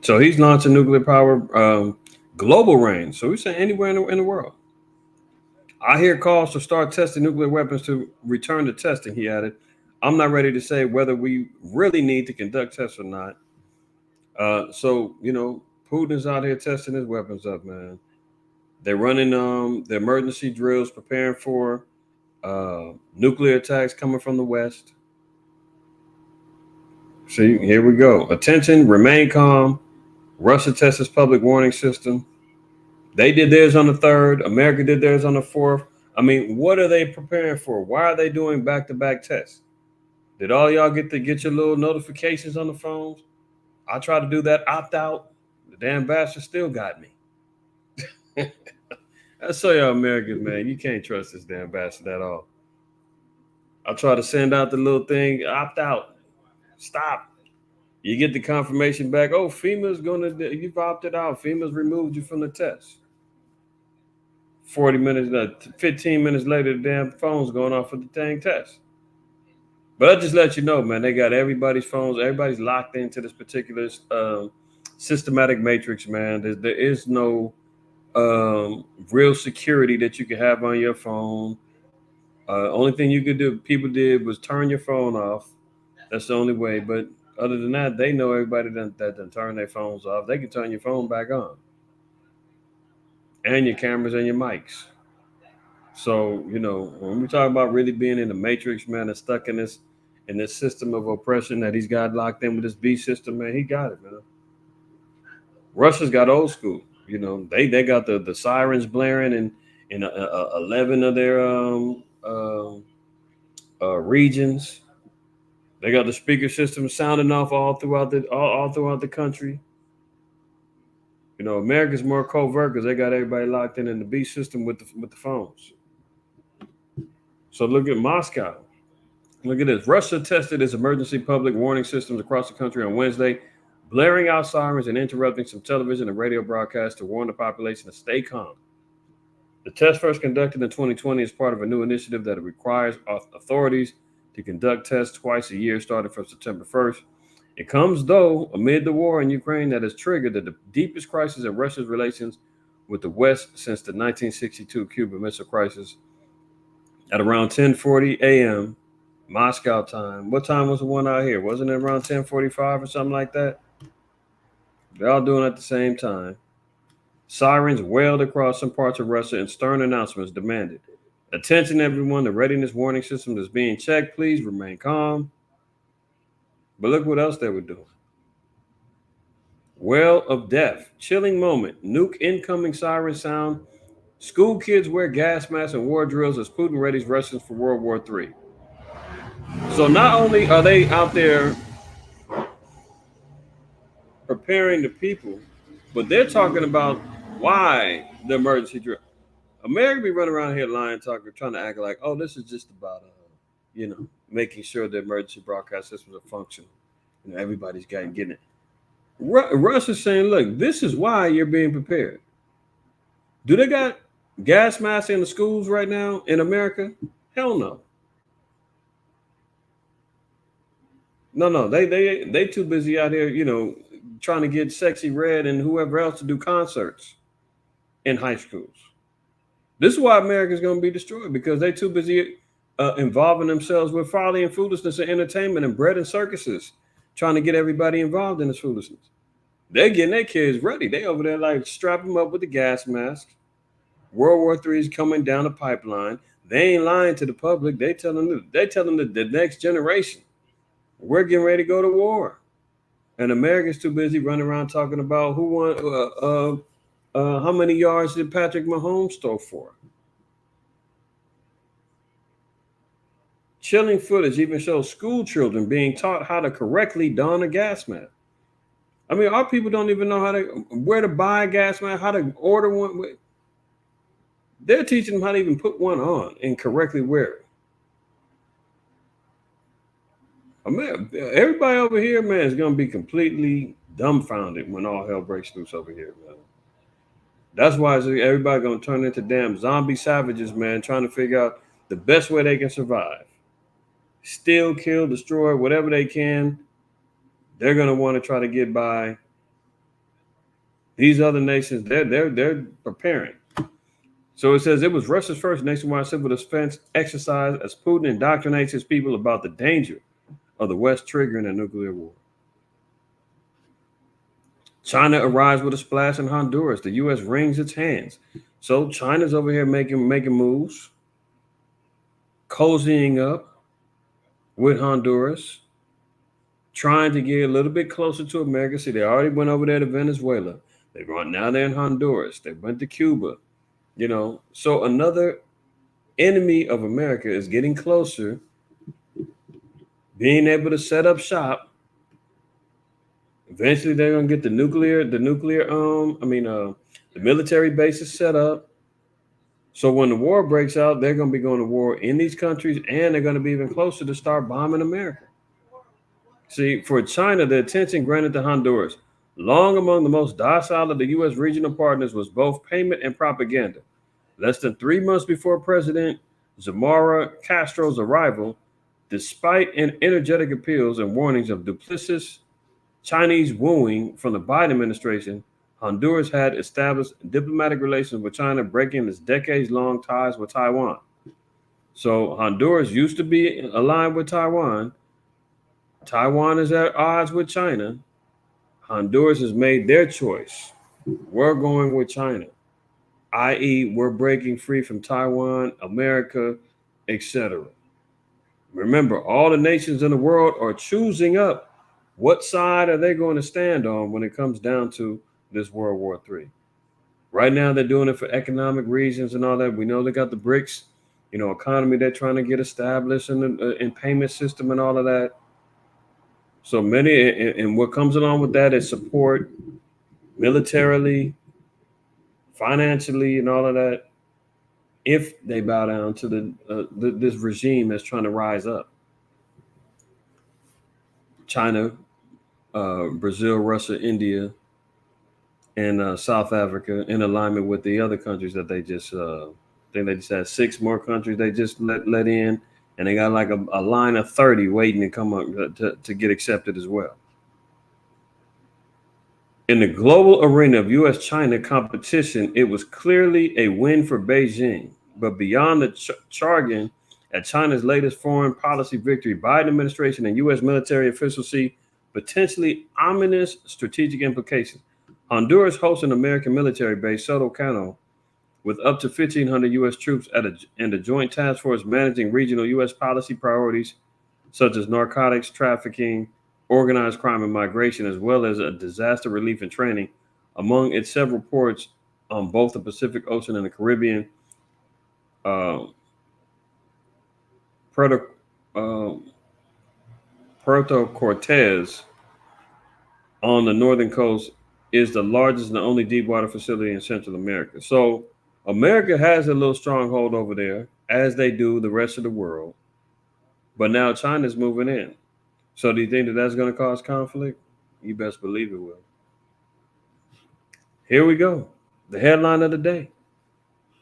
Speaker 4: So he's launching nuclear power global range. So he's saying anywhere in the world. I hear calls to start testing nuclear weapons to return to testing, he added. I'm not ready to say whether we really need to conduct tests or not. So, Putin's out here testing his weapons up, man. They're running the emergency drills, preparing for nuclear attacks coming from the West. See, here we go. Attention, remain calm. Russia tests its public warning system. They did theirs on the 3rd. America did theirs on the 4th. I mean, what are they preparing for? Why are they doing back-to-back tests? Did all y'all get your little notifications on the phones? I tried to do that opt-out. The damn bastard still got me. I tell y'all Americans, man, you can't trust this damn bastard at all. I try to send out the little thing, opt out. Stop. You get the confirmation back. Oh, you've opted out. FEMA's removed you from the test. 15 minutes later, the damn phone's going off for the dang test. But I just let you know, man, they got everybody's phones. Everybody's locked into this particular systematic matrix, man. There is no real security that you can have on your phone. Only thing you could do, people did, was turn your phone off. That's the only way. But other than that, they know everybody that done turn their phones off. They can turn your phone back on, and your cameras and your mics. So, when we talk about really being in the matrix, man, and stuck in this system of oppression that he's got locked in with this B system, man, he got it, man. Russia's got old school. They got the sirens blaring in 11 of their regions. They got the speaker system sounding off all throughout the country. America's more covert because they got everybody locked in the B system with the phones. So look at Moscow. Look at this. Russia tested its emergency public warning systems across the country on Wednesday, blaring out sirens and interrupting some television and radio broadcasts to warn the population to stay calm. The test, first conducted in 2020, is part of a new initiative that requires authorities to conduct tests twice a year starting from September 1st. It comes, though, amid the war in Ukraine that has triggered the deepest crisis in Russia's relations with the West since the 1962 Cuban Missile Crisis. At around 10:40 a.m. Moscow time. What time was the one out here? Wasn't it around 10:45 or something like that? They're all doing it at the same time. Sirens wailed across some parts of Russia, and stern announcements demanded Attention, everyone. The readiness warning system is being checked. Please remain calm. But look what else they were doing. Well of death. Chilling moment. Nuke incoming siren sound. School kids wear gas masks and war drills as Putin readies Russians for World War III. So not only are they out there preparing the people, but they're talking about why the emergency drill. America be running around here lying, talking, trying to act like, oh, this is just about, making sure the emergency broadcast systems are functional. Everybody's getting it. Russia's saying, look, this is why you're being prepared. Do they got gas masks in the schools right now in America? Hell no. No, they too busy out here, trying to get Sexy Red and whoever else to do concerts in high schools. This is why America's going to be destroyed, because they too busy involving themselves with folly and foolishness and entertainment and bread and circuses, trying to get everybody involved in this foolishness. They're getting their kids ready. They over there like strap them up with the gas mask. World War III is coming down the pipeline. They ain't lying to the public. They telling the next generation, we're getting ready to go to war. And Americans too busy running around talking about who won, how many yards did Patrick Mahomes throw for? Chilling footage even shows school children being taught how to correctly don a gas mask. I mean, our people don't even know where to buy a gas mask, how to order one. They're teaching them how to even put one on and correctly wear it. I mean, everybody over here, man, is going to be completely dumbfounded when all hell breaks loose over here, man. That's why everybody going to turn into damn zombie savages, man, trying to figure out the best way they can survive. Steal, kill, destroy, whatever they can. They're going to want to try to get by. These other nations, they're preparing. So it says it was Russia's first nationwide civil defense exercise as Putin indoctrinates his people about the danger of the West triggering a nuclear war. China arrives with a splash in Honduras. The U.S. wrings its hands. So China's over here making moves, cozying up with Honduras, trying to get a little bit closer to America. See, they already went over there to Venezuela. Now they're in Honduras. They went to Cuba. So another enemy of America is getting closer, being able to set up shop. Eventually, they're gonna get the military bases set up. So when the war breaks out, they're gonna be going to war in these countries, and they're gonna be even closer to start bombing America. See, for China, the attention granted to Honduras, long among the most docile of the U.S. regional partners, was both payment and propaganda. Less than 3 months before President Xiomara Castro's arrival, despite energetic appeals and warnings of duplicitous Chinese wooing from the Biden administration, Honduras had established diplomatic relations with China, breaking its decades-long ties with Taiwan. So Honduras used to be aligned with Taiwan. Taiwan is at odds with China. Honduras has made their choice. We're going with China, i.e., we're breaking free from Taiwan, America, etc. Remember, all the nations in the world are choosing up what side are they going to stand on when it comes down to this World War III. Right now, they're doing it for economic reasons and all that. We know they got the BRICS, economy they're trying to get established in payment system and all of that. So many, and what comes along with that is support militarily, financially, and all of that, if they bow down to this regime that's trying to rise up. China, Brazil, Russia, India, and South Africa, in alignment with the other countries that they just, I think they just had 6 more countries they just let in, and they got like a line of 30 waiting to come up to get accepted as well. In the global arena of U.S.-China competition, it was clearly a win for Beijing. But beyond the jargon at China's latest foreign policy victory, Biden administration and U.S. military officials see potentially ominous strategic implications. Honduras hosts an American military base, Soto Cano, with up to 1,500 U.S. troops and a joint task force managing regional U.S. policy priorities such as narcotics trafficking, organized crime, and migration, as well as a disaster relief and training among its several ports on both the Pacific Ocean and the Caribbean. Uh, Puerto, uh, Puerto Cortez on the northern coast is the largest and the only deep water facility in Central America. So America has a little stronghold over there, as they do the rest of the world. But now China's moving in. So do you think that that's going to cause conflict? You best believe it will. Here we go. The headline of the day.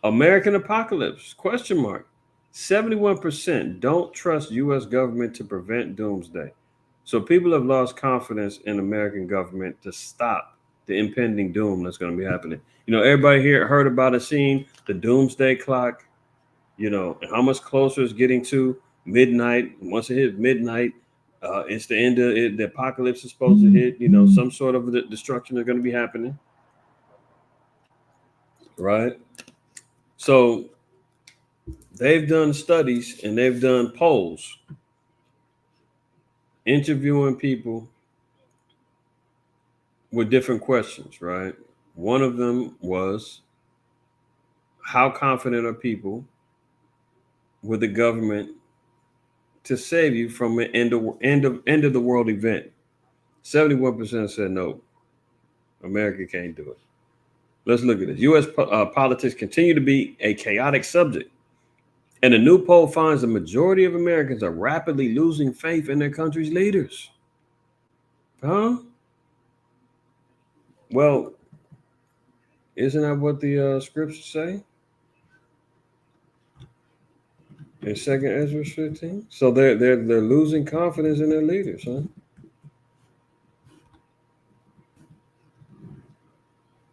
Speaker 4: American apocalypse, question mark. 71% don't trust U.S. government to prevent doomsday. So people have lost confidence in American government to stop the impending doom that's going to be happening. You know, everybody here heard about it, seen the doomsday clock, you know, and how much closer it's getting to midnight. Once it hits midnight, it's the end of it. The apocalypse is supposed to hit, you know, some sort of destruction is going to be happening. Right. So they've done studies and they've done polls interviewing people with different questions, right? One of them was, how confident are people with the government to save you from an end of the world event? 71% said no. America can't do it. Let's look at this. U.S. Politics continue to be a chaotic subject. And a new poll finds the majority of Americans are rapidly losing faith in their country's leaders. Huh? Well, isn't that what the scriptures say? In 2nd Ezra 15? So they're losing confidence in their leaders, huh?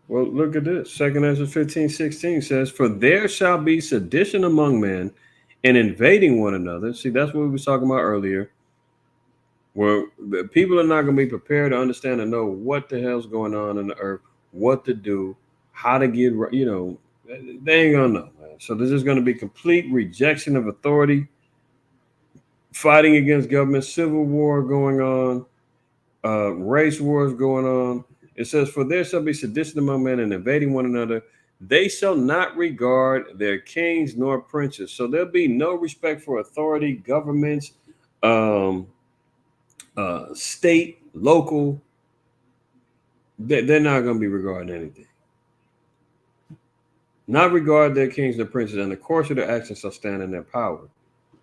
Speaker 4: Well, look at this. 2nd Ezra 15:16 says, "For there shall be sedition among men and invading one another." See, that's what we were talking about earlier. Where the people are not going to be prepared to understand and know what the hell's going on in the earth, what to do, how to get, you know, they ain't going to know, man. So there's just going to be complete rejection of authority, fighting against government, civil war going on, race wars going on. It says, "For there shall be sedition among men and invading one another. They shall not regard their kings nor princes." So there'll be no respect for authority, governments, state, local. They're not going to be regarding anything. Not regard their kings nor princes, and the course of their actions shall stand in their power.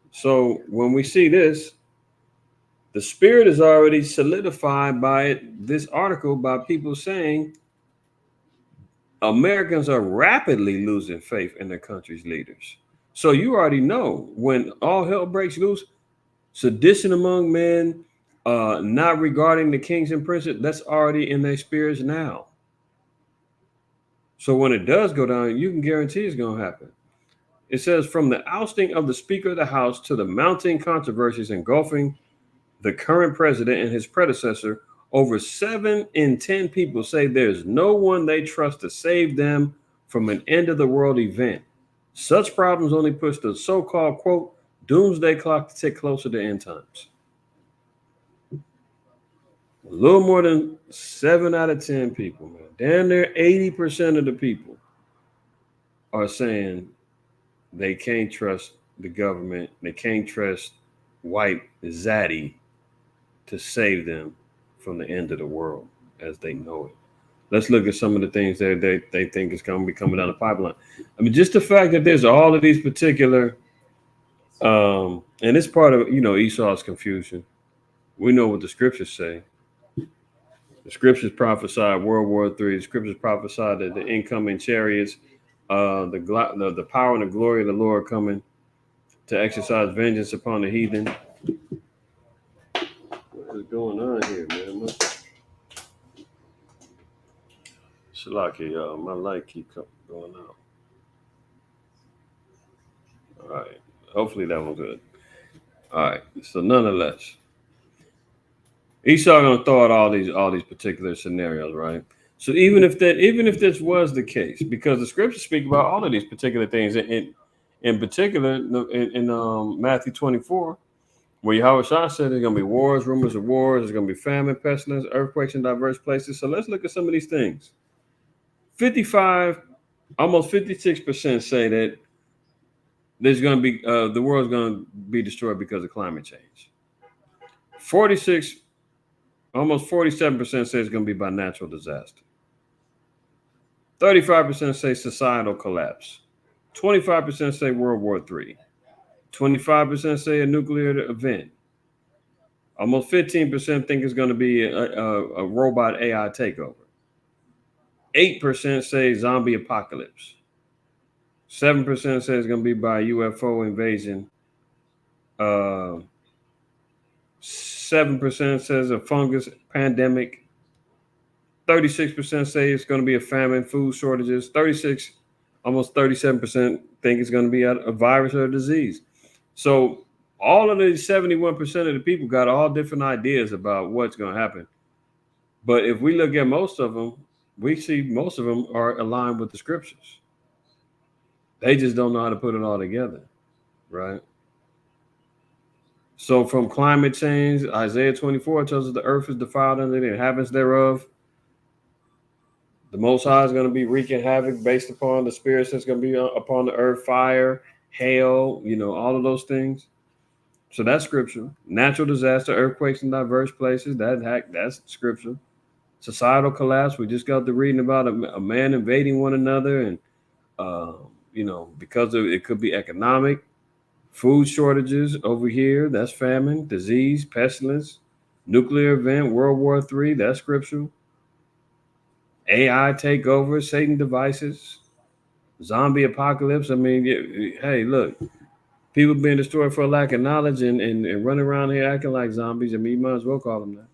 Speaker 4: So when we see this, the spirit is already solidified by this article by people saying Americans are rapidly losing faith in their country's leaders. So you already know when all hell breaks loose, sedition among men, not regarding the kings and princes, that's already in their spirits now. So when it does go down, you can guarantee it's going to happen. It says, "From the ousting of the Speaker of the House to the mounting controversies engulfing the current president and his predecessor, over 7 in 10 people say there's no one they trust to save them from an end of the world event. Such problems only push the so-called, quote, doomsday clock to tick closer to end times." A little more than 7 out of 10 people, man. Damn near 80% of the people are saying they can't trust the government. They can't trust white Zaddy to save them from the end of the world as they know it. Let's look at some of the things that they think is going to be coming down the pipeline. I mean, just the fact that there's all of these particular, and it's part of, you know, Esau's confusion. We know what the scriptures say. The scriptures prophesied World War III. The scriptures prophesied that the incoming chariots, the power and the glory of the Lord coming to exercise vengeance upon the heathen. What is going on here, man? Shalaki, y'all. My light keep going out. All right. Hopefully that one's good. All right. So nonetheless, Esau gonna throw out all these particular scenarios, right? So even if this was the case, because the scriptures speak about all of these particular things, in particular in Matthew 24, where Yahweh Shah said there's gonna be wars, rumors of wars, there's gonna be famine, pestilence, earthquakes in diverse places. So let's look at some of these things. 55, almost 56% say that there's gonna be the world's gonna be destroyed because of climate change. 46, almost 47% say it's gonna be by natural disaster. 35% say societal collapse. 25% say World War III. 25% say a nuclear event. Almost 15% think it's going to be a robot AI takeover. 8% say zombie apocalypse. 7% say it's going to be by UFO invasion. 7% says a fungus pandemic. 36% say it's going to be a famine, food shortages. Almost 37% think it's going to be a virus or a disease. So all of these 71% of the people got all different ideas about what's going to happen. But if we look at most of them, we see most of them are aligned with the scriptures. They just don't know how to put it all together, right? So from climate change, Isaiah 24 tells us the earth is defiled under the inhabitants thereof. The Most High is going to be wreaking havoc based upon the spirits that's going to be upon the earth, fire, hail, all of those things. So that's scripture. Natural disaster, earthquakes in diverse places, that's scripture. Societal collapse, we just got to reading about a man invading one another, and because of it could be economic, food shortages over here, that's famine, disease, pestilence, nuclear event, World War III, that's scriptural. AI takeover, Satan devices, zombie apocalypse. I mean, hey, look, people being destroyed for lack of knowledge and running around here acting like zombies. I mean, you might as well call them that.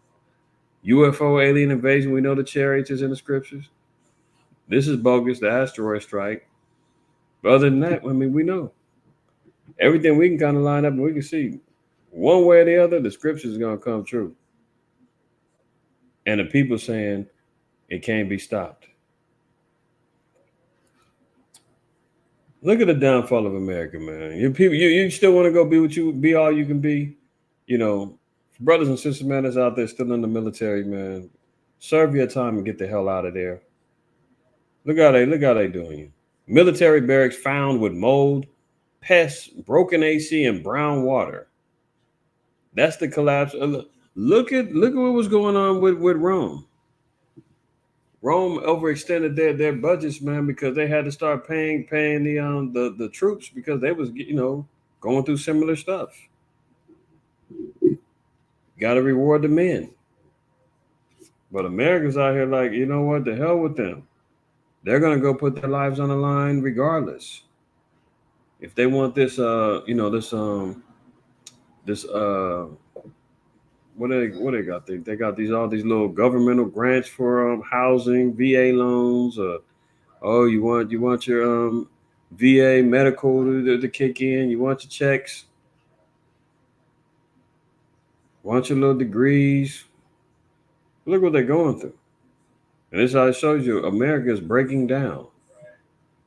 Speaker 4: UFO alien invasion, we know the chariots is in the scriptures. This is bogus, the asteroid strike. But other than that, I mean, we know. Everything we can kind of line up and we can see one way or the other, the scriptures is going to come true. And the people saying it can't be stopped. Look at the downfall of America, man. You still want to go be all you can be. Brothers and sisters, man, that's out there still in the military, man. Serve your time and get the hell out of there. Look how they doing you. Military barracks found with mold, pests, broken AC, and brown water. That's the collapse. Look at what was going on with Rome. Rome overextended their budgets, man, because they had to start paying the troops because they was going through similar stuff. Got to reward the men. But Americans out here like, you know what? The hell with them. They're gonna go put their lives on the line regardless. If they want this, what they got? They got all these little governmental grants for housing, VA loans. You want your VA medical to kick in. You want your checks. Want your little degrees. Look what they're going through. And this is how it shows you America is breaking down.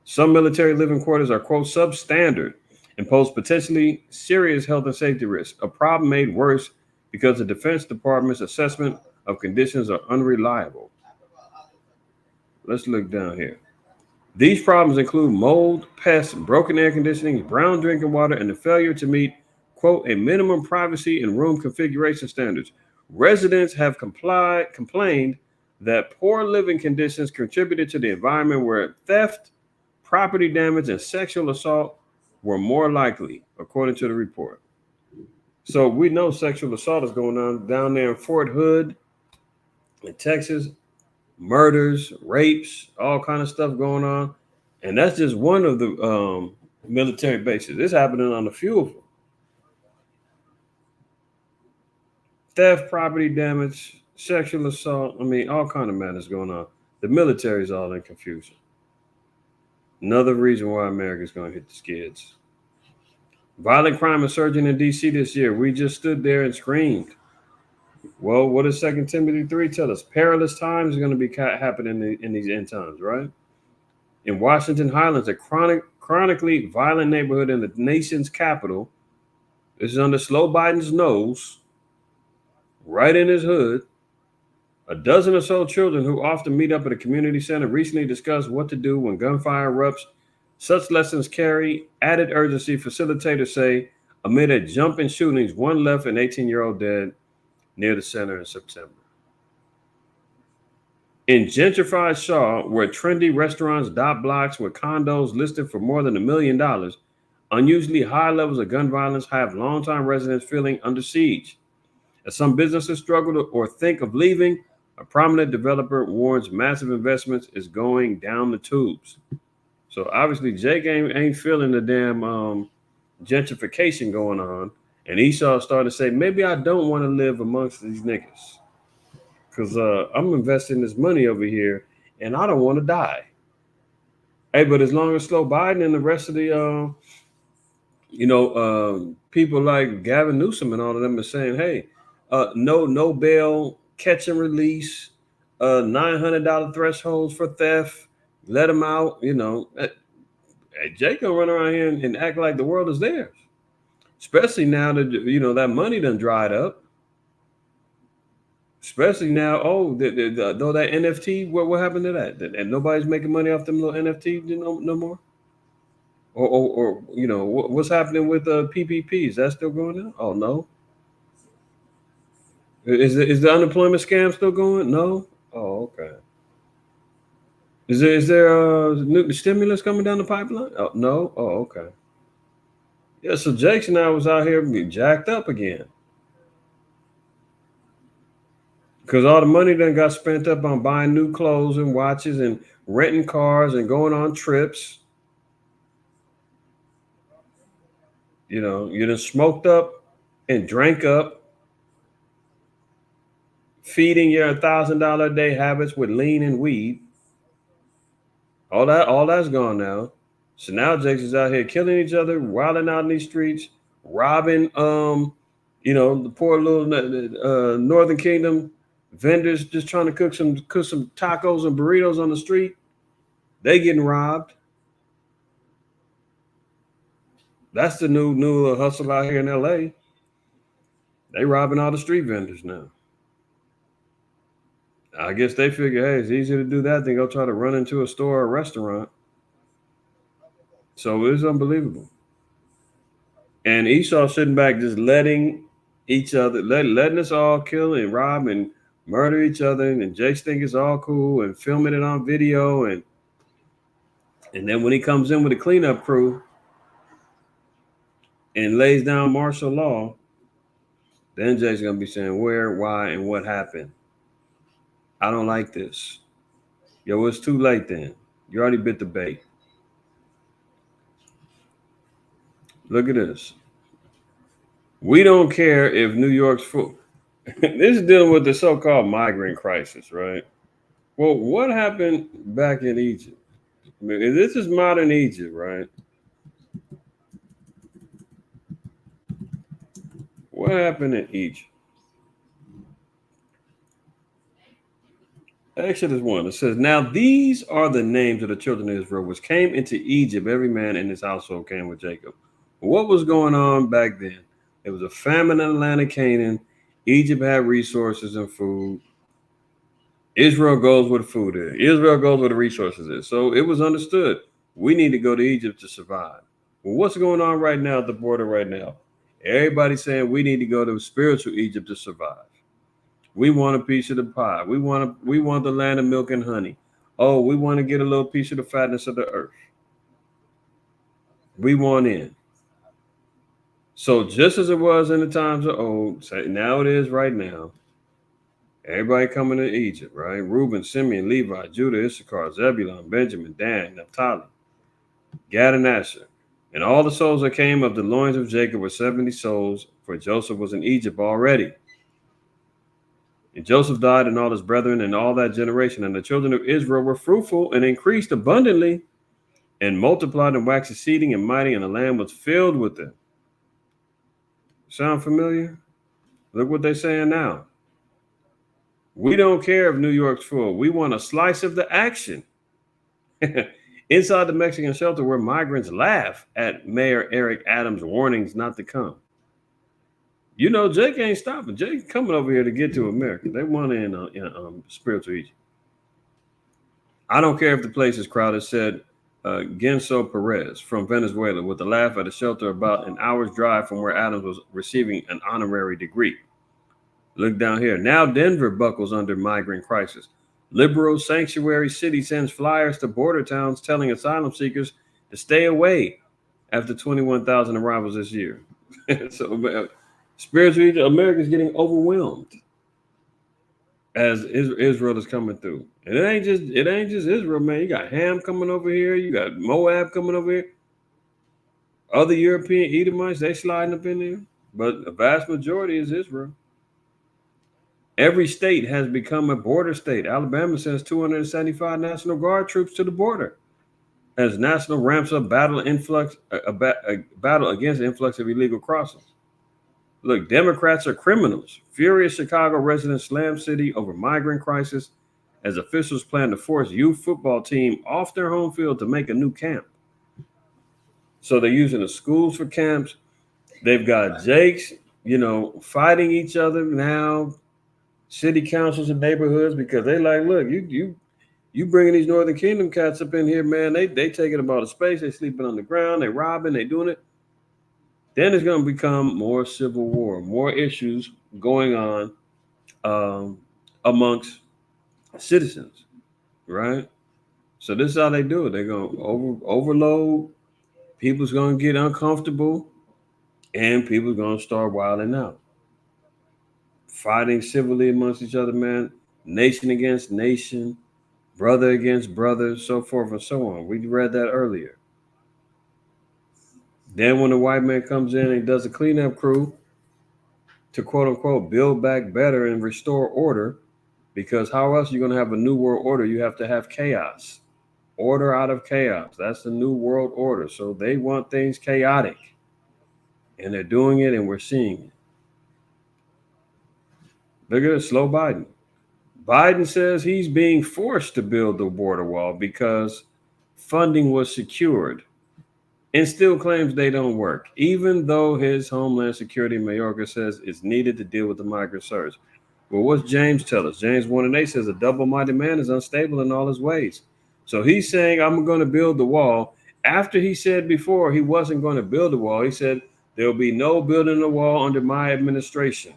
Speaker 4: Some military living quarters are, quote, substandard and pose potentially serious health and safety risks, a problem made worse because the Defense Department's assessment of conditions are unreliable. Let's look down here. These problems include mold, pests, broken air conditioning, brown drinking water, and the failure to meet, quote, a minimum privacy and room configuration standards. Residents have complained that poor living conditions contributed to the environment where theft, property damage, and sexual assault were more likely, according to the report. So we know sexual assault is going on down there in Fort Hood, in Texas. Murders, rapes, all kind of stuff going on. And that's just one of the military bases. It's happening on a few of them. Theft, property damage, sexual assault. I mean, all kind of matters going on. The military is all in confusion. Another reason why America's going to hit the skids. Violent crime is surging in D.C. this year. We just stood there and screamed. Well, what does Second Timothy 3 tell us? Perilous times are going to be happening in these end times, right? In Washington Highlands, a chronically violent neighborhood in the nation's capital, this is under Slow Biden's nose, right in his hood. A dozen or so children who often meet up at a community center recently discussed what to do when gunfire erupts. Such lessons carry added urgency, facilitators say, amid a jump in shootings. One left an 18-year-old dead near the center in September. In gentrified Shaw, where trendy restaurants dot blocks with condos listed for more than $1 million, unusually high levels of gun violence have longtime residents feeling under siege. As some businesses struggle to, or think of leaving, a prominent developer warns massive investments is going down the tubes. So obviously Jake ain't feeling the damn gentrification going on, and Esau started to say, maybe I don't want to live amongst these niggas because I'm investing this money over here, and I don't want to die. Hey, but as long as Slow Biden and the rest of the people like Gavin Newsom and all of them are saying, hey, no bail, catch and release, $900 thresholds for theft, let them out. Hey, Jake gonna run around here and act like the world is theirs, especially now that that money done dried up. Especially now, though that NFT, what happened to that? And nobody's making money off them little NFT no more. Or what's happening with PPP? Is that still going on? Oh no. Is the unemployment scam still going? No. Oh, okay. Is there new stimulus coming down the pipeline? Oh no. Oh, okay. Yeah. So Jackson now was out here being jacked up again because all the money then got spent up on buying new clothes and watches and renting cars and going on trips. You done smoked up and drank up, feeding your $1,000 a day habits with lean and weed. All that's gone now. So now Jason's out here killing each other, wilding out in these streets, robbing the poor little Northern Kingdom vendors just trying to cook some tacos and burritos on the street. They getting robbed. That's the new hustle out here in LA. They robbing all the street vendors now. I guess they figure, hey, it's easier to do that than go try to run into a store or a restaurant. So it's unbelievable. And Esau sitting back just letting each other, letting us all kill and rob and murder each other. And Jake's think it's all cool and filming it on video. And then when he comes in with a cleanup crew and lays down martial law, then Jake's going to be saying where, why, and what happened. I don't like this. Yo, it's too late then. You already bit the bait. Look at this. We don't care if New York's full. This is dealing with the so-called migrant crisis, right? Well, what happened back in Egypt? I mean, this is modern Egypt, right? What happened in Egypt? Exodus 1, it says, now these are the names of the children of Israel, which came into Egypt. Every man in his household came with Jacob. What was going on back then? It was a famine in the land of Canaan. Egypt had resources and food. Israel goes where the food is. Israel goes where the resources is. So it was understood. We need to go to Egypt to survive. Well, what's going on right now at the border right now? Everybody's saying we need to go to spiritual Egypt to survive. We want a piece of the pie. We want the land of milk and honey. Oh, we want to get a little piece of the fatness of the earth. We want in. So just as it was in the times of old, now it is right now. Everybody coming to Egypt, right? Reuben, Simeon, Levi, Judah, Issachar, Zebulun, Benjamin, Dan, Naphtali, Gad, and Asher. And all the souls that came of the loins of Jacob were 70 souls, for Joseph was in Egypt already. And Joseph died and all his brethren and all that generation. And the children of Israel were fruitful and increased abundantly and multiplied and waxed exceeding and mighty, and the land was filled with them. Sound familiar? Look what they're saying now. We don't care if New York's full. We want a slice of the action. Inside the Mexican shelter where migrants laugh at Mayor Eric Adams' warnings not to come. You know, Jake ain't stopping. Jake coming over here to get to America. They want in spiritual Egypt. I don't care if the place is crowded, said Genso Perez from Venezuela with a laugh at a shelter about an hour's drive from where Adams was receiving an honorary degree. Look down here. Now Denver buckles under migrant crisis. Liberal sanctuary city sends flyers to border towns telling asylum seekers to stay away after 21,000 arrivals this year. So spiritually, America is getting overwhelmed as Israel is coming through. And it ain't just Israel, man. You got Ham coming over here. You got Moab coming over here. Other European Edomites, they sliding up in there. But the vast majority is Israel. Every state has become a border state. Alabama sends 275 National Guard troops to the border as national ramps up battle battle against the influx of illegal crossings. Look, Democrats are criminals. Furious Chicago residents slam city over migrant crisis as officials plan to force youth football team off their home field to make a new camp. So they're using the schools for camps. They've got Jakes, fighting each other now. City councils and neighborhoods because they like, look, you bringing these Northern Kingdom cats up in here, man. They taking about a space. They sleeping on the ground. They robbing. They doing it. Then it's going to become more civil war, more issues going on amongst citizens, right? So this is how they do it. They're going to overload. People's going to get uncomfortable, and people's going to start wilding out. Fighting civilly amongst each other, man. Nation against nation, brother against brother, so forth and so on. We read that earlier. Then when the white man comes in and he does a cleanup crew to quote unquote build back better and restore order, because how else are you going to have a new world order? You have to have chaos. Order out of chaos. That's the new world order. So they want things chaotic. And they're doing it and we're seeing it. Look at it, slow Biden. Biden says he's being forced to build the border wall because funding was secured and still claims they don't work, even though his Homeland Security Mayorga says it's needed to deal with the migrant surge. Well, what's James tell us? James 1:8 says a double-minded man is unstable in all his ways. So he's saying, I'm going to build the wall. After he said before he wasn't going to build the wall, he said, there will be no building the wall under my administration.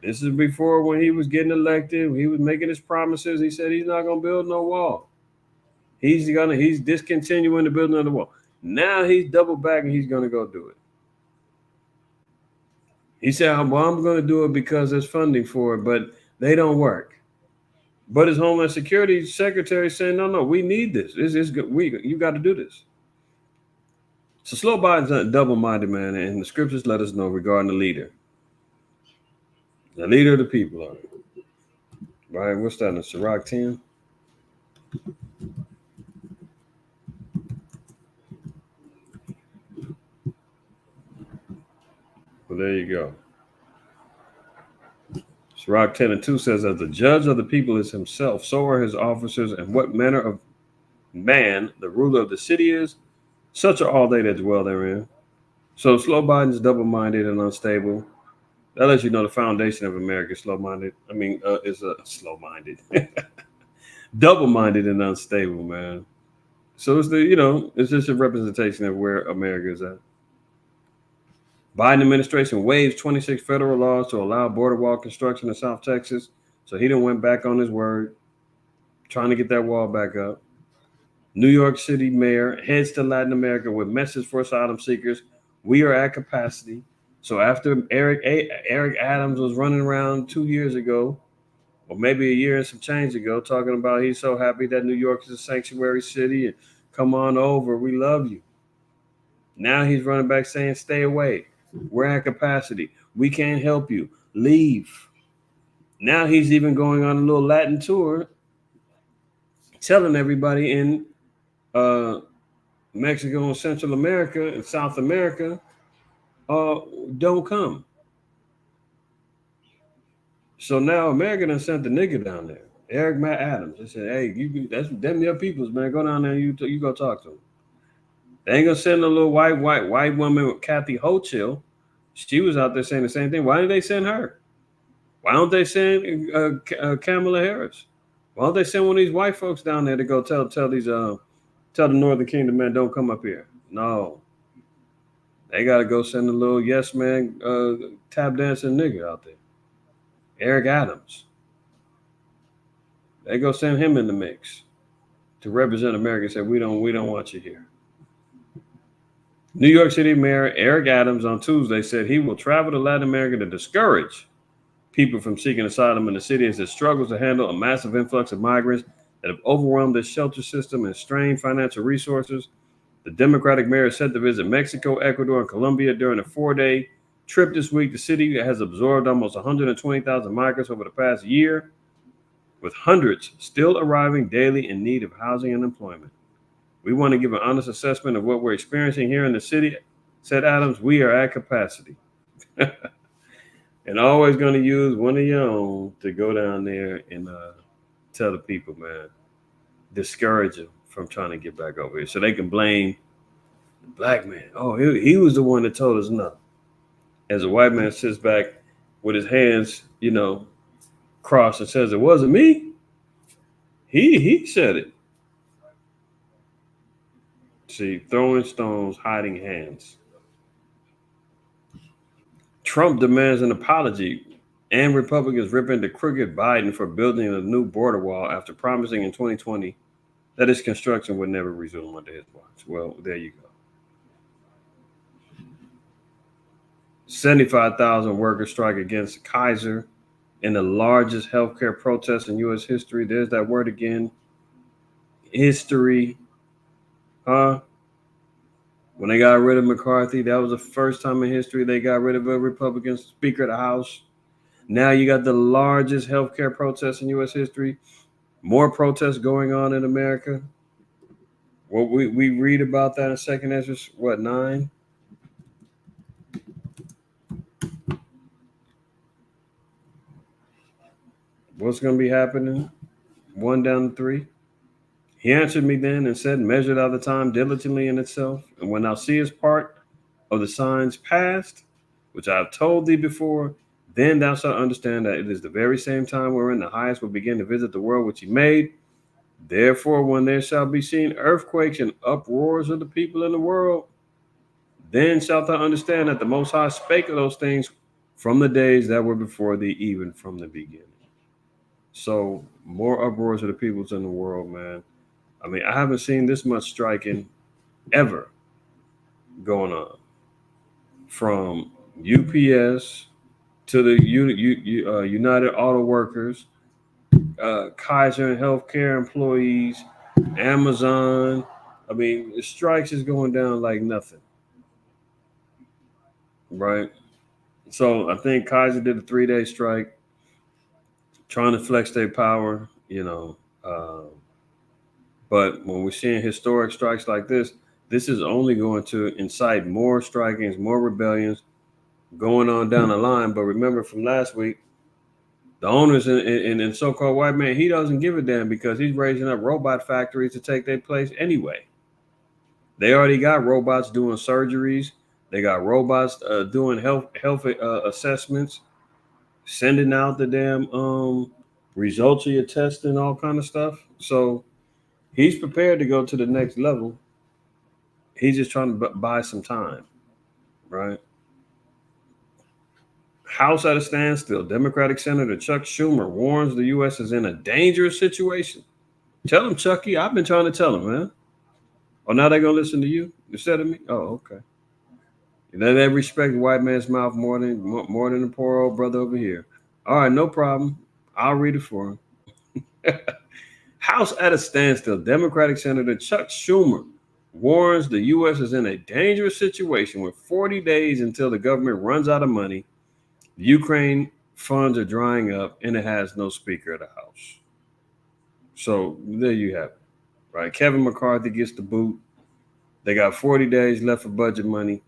Speaker 4: This is before when he was getting elected. He was making his promises. He said he's not going to build no wall. He's discontinuing the building of the wall. Now he's double back and he's going to go do it. He said, well, I'm going to do it because there's funding for it, but they don't work. But his Homeland Security Secretary is saying, no, we need this. This is good. You got to do this. So slow Biden's a double-minded man, and the scriptures let us know regarding the leader. The leader of the people, right? What's that in Sirach 10? Well, there you go. Sirach 10:2 says, as the judge of the people is himself, so are his officers, and what manner of man the ruler of the city is, such are all they that dwell therein. So slow Biden's double-minded and unstable. That lets you know the foundation of America is slow-minded. Is slow-minded. Double-minded and unstable, man. So it's just a representation of where America is at. Biden administration waives 26 federal laws to allow border wall construction in South Texas. So he done went back on his word, trying to get that wall back up. New York City mayor heads to Latin America with message for asylum seekers. We are at capacity. So after Eric Adams was running around 2 years ago, or maybe a year and some change ago, talking about he's so happy that New York is a sanctuary city and come on over, we love you. Now he's running back saying, stay away. We're at capacity. We can't help you. Leave. Now he's even going on a little Latin tour, telling everybody in Mexico and Central America and South America, don't come. So now America done sent the nigga down there, Eric Matt Adams. They said, "Hey, that's them your peoples, man. Go down there, you go talk to them." They ain't gonna send a little white woman with Kathy Hochul. She was out there saying the same thing. Why did they send her? Why don't they send Kamala Harris? Why don't they send one of these white folks down there to go tell the Northern Kingdom, man, don't come up here? No, they gotta go send a little yes man tap dancing nigga out there, Eric Adams. They go send him in the mix to represent America. And say we don't want you here. New York City Mayor Eric Adams on Tuesday said he will travel to Latin America to discourage people from seeking asylum in the city as it struggles to handle a massive influx of migrants that have overwhelmed the shelter system and strained financial resources. The Democratic mayor is set to visit Mexico, Ecuador, and Colombia during a 4-day trip this week. The city has absorbed almost 120,000 migrants over the past year, with hundreds still arriving daily in need of housing and employment. We want to give an honest assessment of what we're experiencing here in the city, said Adams. We are at capacity. And always going to use one of your own to go down there and tell the people, man, discourage them from trying to get back over here. So they can blame the black man. Oh, he was the one that told us no. As a white man sits back with his hands, crossed and says, it wasn't me. He said it. See, throwing stones, hiding hands. Trump demands an apology, and Republicans rip into crooked Biden for building a new border wall after promising in 2020 that its construction would never resume under his watch. Well, there you go. 75,000 workers strike against Kaiser in the largest healthcare protest in U.S. history. There's that word again. History. When they got rid of McCarthy, that was the first time in history they got rid of a Republican Speaker of the House. Now you got the largest healthcare protest in U.S. history. More protests going on in America. Well, we read about that in 2nd Ezra, 9? What's going to be happening? 1 down to 3. He answered me then and said, measured out the time diligently in itself. And when thou seest part of the signs past, which I have told thee before, then thou shalt understand that it is the very same time wherein the highest will begin to visit the world which he made. Therefore, when there shall be seen earthquakes and uproars of the people in the world, then shalt thou understand that the Most High spake of those things from the days that were before thee, even from the beginning. So, more uproars of the peoples in the world, man. I mean, I haven't seen this much striking ever going on. From UPS to the United Auto Workers, Kaiser and healthcare employees, Amazon. I mean, the strikes is going down like nothing. Right? So I think Kaiser did a 3-day strike, trying to flex their power, but when we're seeing historic strikes like this is only going to incite more strikings, more rebellions going on down the line. But remember from last week, the owners and so-called white man, he doesn't give a damn because he's raising up robot factories to take their place anyway. They already got robots doing surgeries. They got robots doing health assessments, sending out the damn results of your test and all kind of stuff. So he's prepared to go to the next level. He's just trying to buy some time, right? House at a standstill. Democratic Senator Chuck Schumer warns the U.S. is in a dangerous situation. Tell him, Chucky. I've been trying to tell him, man. Oh, now they're going to listen to you instead of me? Oh, okay. They respect white man's mouth more than the poor old brother over here. All right, no problem. I'll read it for him. House at a standstill. Democratic Senator Chuck Schumer warns the U.S. is in a dangerous situation with 40 days until the government runs out of money. The Ukraine funds are drying up, and it has no Speaker of the House. So there you have it, right? Kevin McCarthy gets the boot. They got 40 days left for budget money.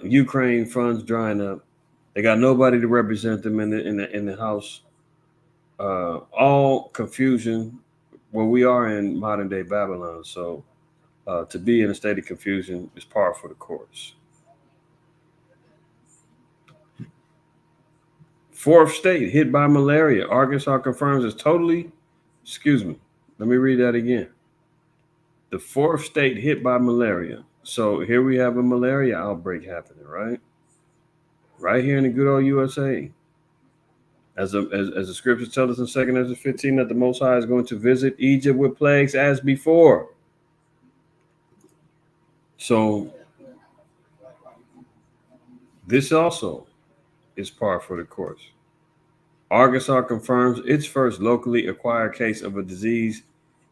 Speaker 4: Ukraine funds drying up. They got nobody to represent them in the House. All confusion. Well, we are in modern day Babylon, so to be in a state of confusion is par for the course. Fourth state hit by malaria. Arkansas confirms it's totally, excuse me, let me read that again. The fourth state hit by malaria. So here we have a malaria outbreak happening, right? Right here in the good old USA. As the scriptures tell us in 2 Ezra 15 that the Most High is going to visit Egypt with plagues as before. So this also is par for the course. Arkansas confirms its first locally acquired case of a disease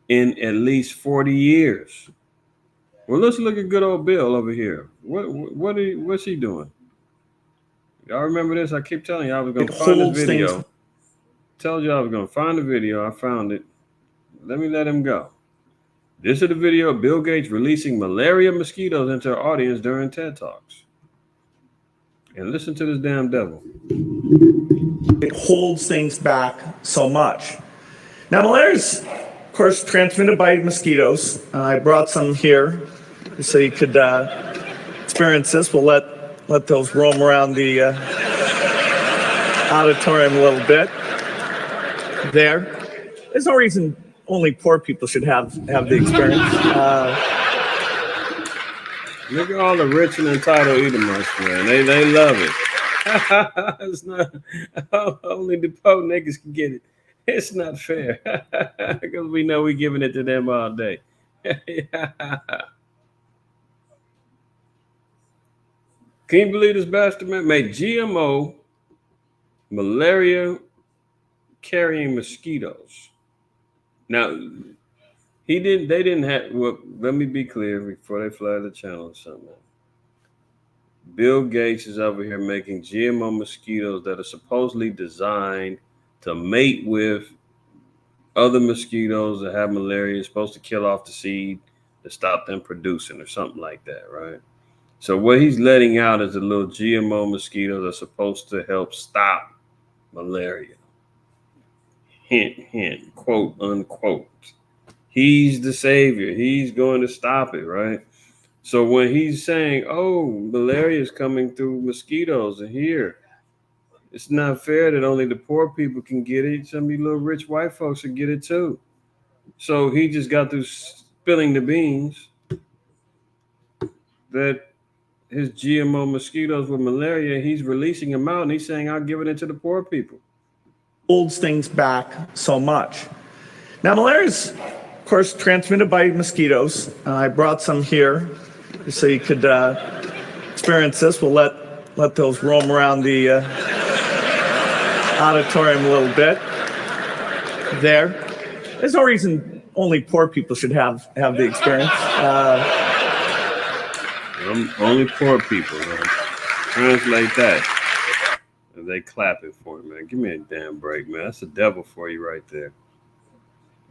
Speaker 4: in at least 40 years. Well, let's look at good old Bill over here. What's he doing? Y'all remember this? I keep telling you I was going to find this video. Told you I was going to find the video. I found it. Let me let him go. This is the video of Bill Gates releasing malaria mosquitoes into our audience during TED Talks. And listen to this damn devil.
Speaker 5: It holds things back so much. Now, malaria is, of course, transmitted by mosquitoes. I brought some here so you could experience this. We'll let those roam around the auditorium a little bit. There's no reason only poor people should have the experience.
Speaker 4: Look at all the rich and entitled Edomites, man. They love it. It's not only the poor niggas can get it. It's not fair because we know we're giving it to them all day. Can you believe this bastard man made GMO malaria carrying mosquitoes? Now they didn't have. Well, let me be clear before they flag the channel or something. Bill Gates is over here making GMO mosquitoes that are supposedly designed to mate with other mosquitoes that have malaria. It's supposed to kill off the seed to stop them producing or something like that, right? So what he's letting out is the little GMO mosquitoes that are supposed to help stop malaria. Hint, hint, quote, unquote. He's the savior. He's going to stop it, right? So when he's saying, oh, malaria is coming through mosquitoes and here, it's not fair that only the poor people can get it. Some of you little rich white folks should get it too. So he just got through spilling the beans that his GMO mosquitoes with malaria, he's releasing them out and he's saying, I'll give it to the poor people.
Speaker 5: Holds things back so much. Now, malaria is, of course, transmitted by mosquitoes. I brought some here so you could experience this. We'll let those roam around the auditorium a little bit. There's no reason only poor people should have the experience.
Speaker 4: Only poor people, man. Translate that. And they clapping for me, man. Give me a damn break, man. That's the devil for you right there.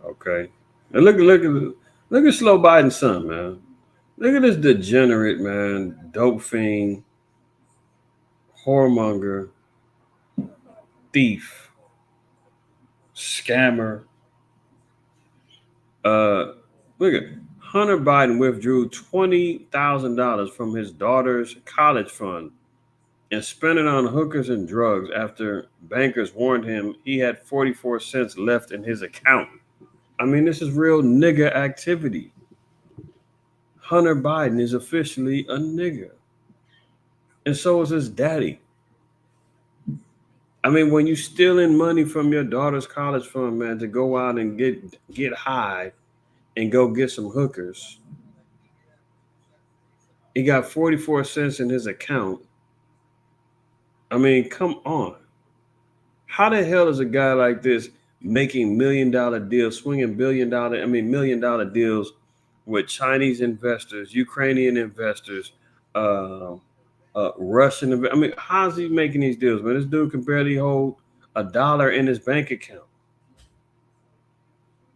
Speaker 4: Okay. And look at Slow Biden's son, man. Look at this degenerate, man, dope fiend, whoremonger, thief, scammer. Look at Hunter Biden withdrew $20,000 from his daughter's college fund and spent it on hookers and drugs after bankers warned him he had 44 cents left in his account. I mean, this is real nigger activity. Hunter Biden is officially a nigger. And so is his daddy. I mean, when you stealing money from your daughter's college fund, man, to go out and get high and go get some hookers, he got 44 cents in his account. I mean, come on. How the hell is a guy like this making $1 million deals, swinging $1 million deals with Chinese investors, Ukrainian investors, Russian? I mean, how's he making these deals, man? This dude can barely hold $1 in his bank account.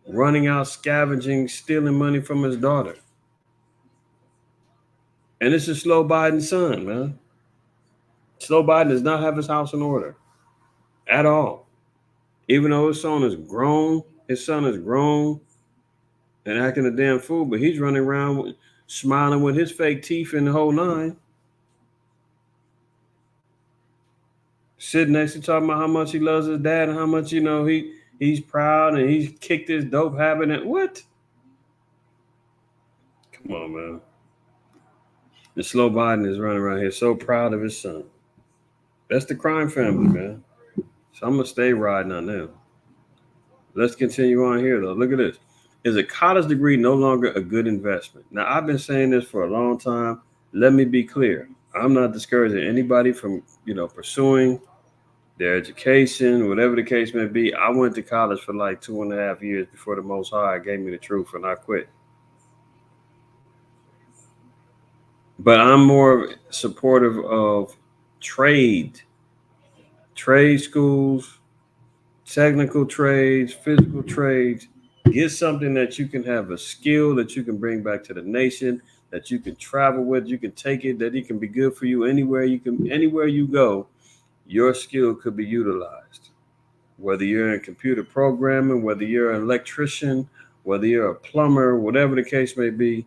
Speaker 4: Running out, scavenging, stealing money from his daughter. And this is Slow Biden's son, man. Joe Biden does not have his house in order at all. Even though his son is grown and acting a damn fool, but he's running around smiling with his fake teeth and the whole nine, sitting next to talking about how much he loves his dad and how much he's proud and he's kicked his dope habit and what? Come on, man. The slow Biden is running around here so proud of his son. That's the crime family, man. So I'm gonna stay riding on them. Let's continue on here though. Look at this. Is a college degree no longer a good investment? Now I've been saying this for a long time. Let me be clear. I'm not discouraging anybody from pursuing their education, whatever the case may be. I went to college for like 2.5 years before the Most High gave me the truth and I quit. But I'm more supportive of trade schools, technical trades, physical trades. Get something that you can have a skill that you can bring back to the nation, that you can travel with, you can take it, that it can be good for you anywhere you go. Your skill could be utilized. Whether you're in computer programming, whether you're an electrician, whether you're a plumber, whatever the case may be,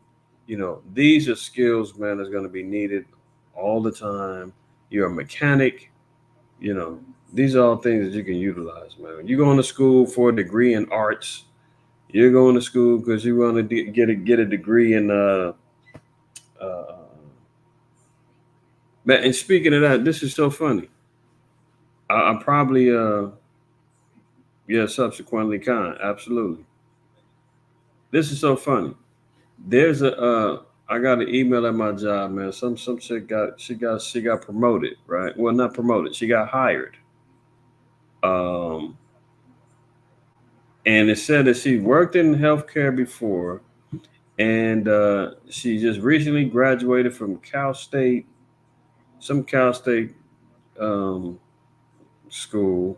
Speaker 4: these are skills, man, that's going to be needed all the time. You're a mechanic, these are all things that you can utilize, man. You're going to school for a degree in arts. You're going to school because you want to get a degree in man. And speaking of that, this is so funny. I'm probably subsequently kind, absolutely. This is so funny. There's I got an email at my job, man. Some chick got promoted, right? Well, not promoted. She got hired. Um, and it said that she worked in healthcare before, and she just recently graduated from Cal State, some Cal State school,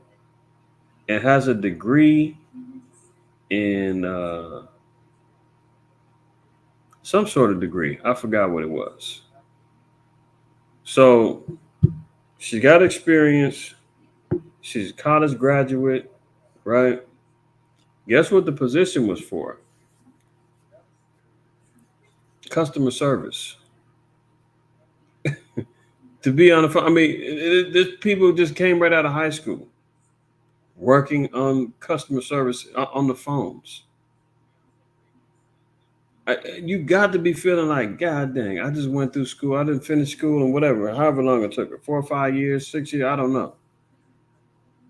Speaker 4: and has a degree in some sort of degree. I forgot what it was. So she got experience. She's a college graduate, right? Guess what the position was for? Customer service. To be on the phone, I mean, this people just came right out of high school, working on customer service on the phones. You got to be feeling like, God dang, I just went through school. I didn't finish school and whatever, however long it took her, 4 or 5 years, 6 years, I don't know.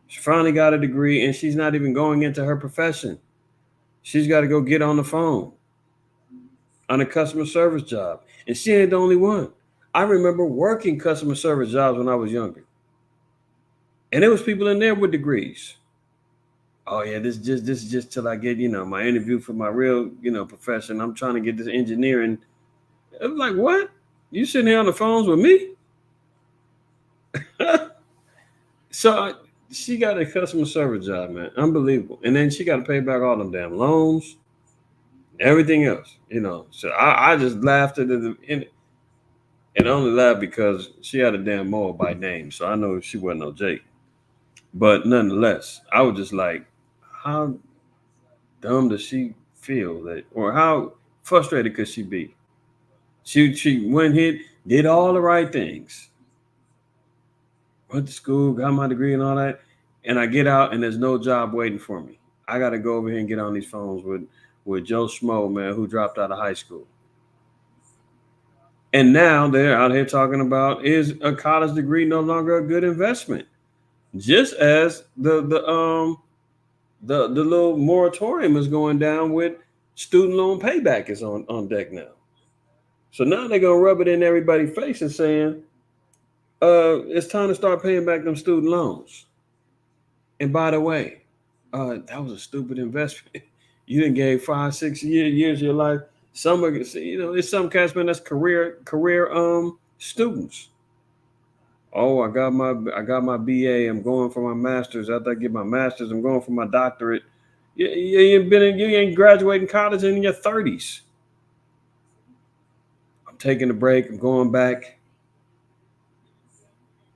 Speaker 4: She finally got a degree and she's not even going into her profession. She's got to go get on the phone on a customer service job. And she ain't the only one. I remember working customer service jobs when I was younger. And there was people in there with degrees. Oh yeah, this is just till I get, my interview for my real, profession. I'm trying to get this engineering. I was like, what? You sitting here on the phones with me? So she got a customer service job, man. Unbelievable. And then she got to pay back all them damn loans, everything else, So I just laughed at it. And I only laughed because she had a damn Moabite name. So I know she wasn't no Jake. But nonetheless, I was just like, how dumb does she feel that, or how frustrated could she be? She went here, did all the right things, went to school, got my degree and all that, and I get out and there's no job waiting for me. I got to go over here and get on these phones with Joe Schmo, man, who dropped out of high school. And now they're out here talking about, is a college degree no longer a good investment? Just as the little moratorium is going down with student loan payback is on deck now. So now they're gonna rub it in everybody's face and saying, it's time to start paying back them student loans. And by the way, that was a stupid investment. You didn't gave 5, 6 years of your life. Some are, it's some cats, man, that's career students. Oh, I got my BA. I'm going for my master's. After I get my master's, I'm going for my doctorate. You ain't graduating college in your 30s. I'm taking a break. I'm going back.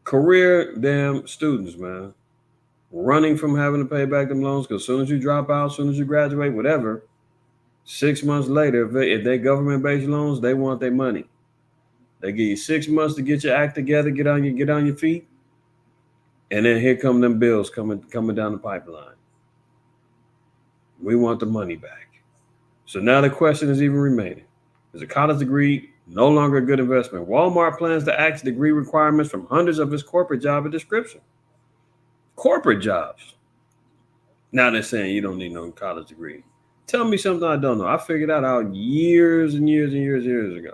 Speaker 4: Career damn students, man, running from having to pay back them loans because as soon as you drop out, as soon as you graduate, whatever, 6 months later, if they government-based loans, they want their money. They give you 6 months to get your act together, get on your feet, and then here come them bills coming down the pipeline. We want the money back. So now the question is even remaining: is a college degree no longer a good investment? Walmart plans to axe degree requirements from hundreds of its corporate job description. Corporate jobs. Now they're saying you don't need no college degree. Tell me something I don't know. I figured that out years and years and years ago.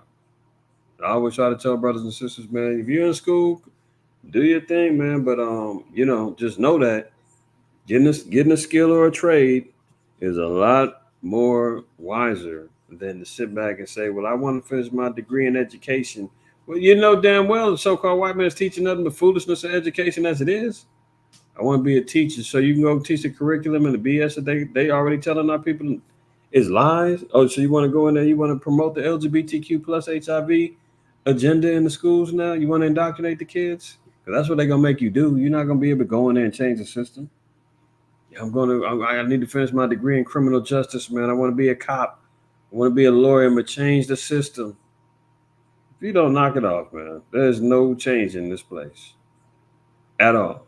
Speaker 4: I always try to tell brothers and sisters, man, if you're in school, do your thing, man. But just know that getting a skill or a trade is a lot more wiser than to sit back and say, well, I want to finish my degree in education. Well, you know damn well the so-called white man is teaching nothing but foolishness of education as it is. I want to be a teacher so you can go teach the curriculum and the BS that they already telling our people is lies. Oh, so you want to go in there, you want to promote the LGBTQ plus HIV agenda in the schools now? You want to indoctrinate the kids? Because that's what they're going to make you do. You're not going to be able to go in there and change the system. I need to finish my degree in criminal justice, man. I want to be a cop. I want to be a lawyer. I'm going to change the system. If you don't knock it off, man, there's no change in this place at all.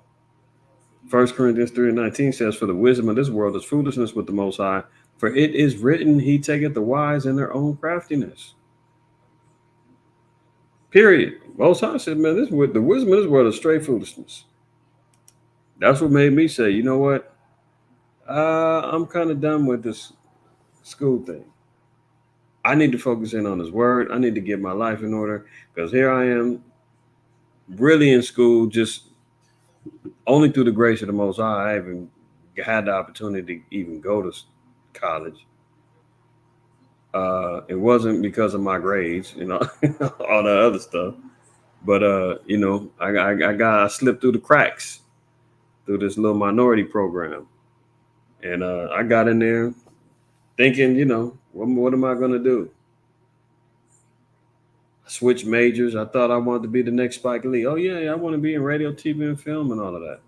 Speaker 4: 1 Corinthians 3:19 says, for the wisdom of this world is foolishness with the Most High, for it is written, he taketh the wise in their own craftiness. Period. Most High said, man, the wisdom of this world is straight foolishness. That's what made me say, you know what? I'm kind of done with this school thing. I need to focus in on his word. I need to get my life in order because here I am really in school just only through the grace of the Most High. I even had the opportunity to even go to college. It wasn't because of my grades, all the other stuff. But, I slipped through the cracks through this little minority program. And I got in there thinking, what am I going to do? I switched majors. I thought I wanted to be the next Spike Lee. Oh, yeah, I want to be in radio, TV, and film and all of that.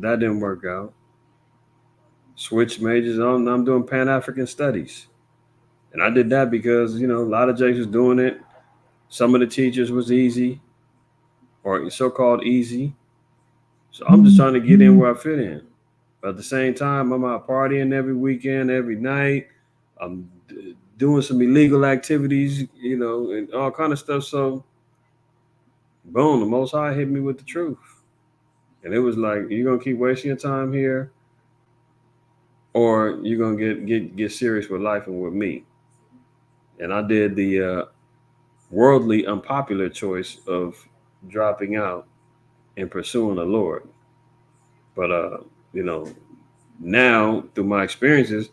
Speaker 4: That didn't work out. Switched majors. I'm doing Pan-African Studies. And I did that because, a lot of Jakes was doing it. Some of the teachers was easy or so-called easy. So I'm just trying to get in where I fit in. But at the same time, I'm out partying every weekend, every night. I'm doing some illegal activities, and all kind of stuff. So, boom, the Most High hit me with the truth. And it was like, you're going to keep wasting your time here or you're going to get serious with life and with me. And I did the worldly unpopular choice of dropping out and pursuing the Lord. But, now through my experiences,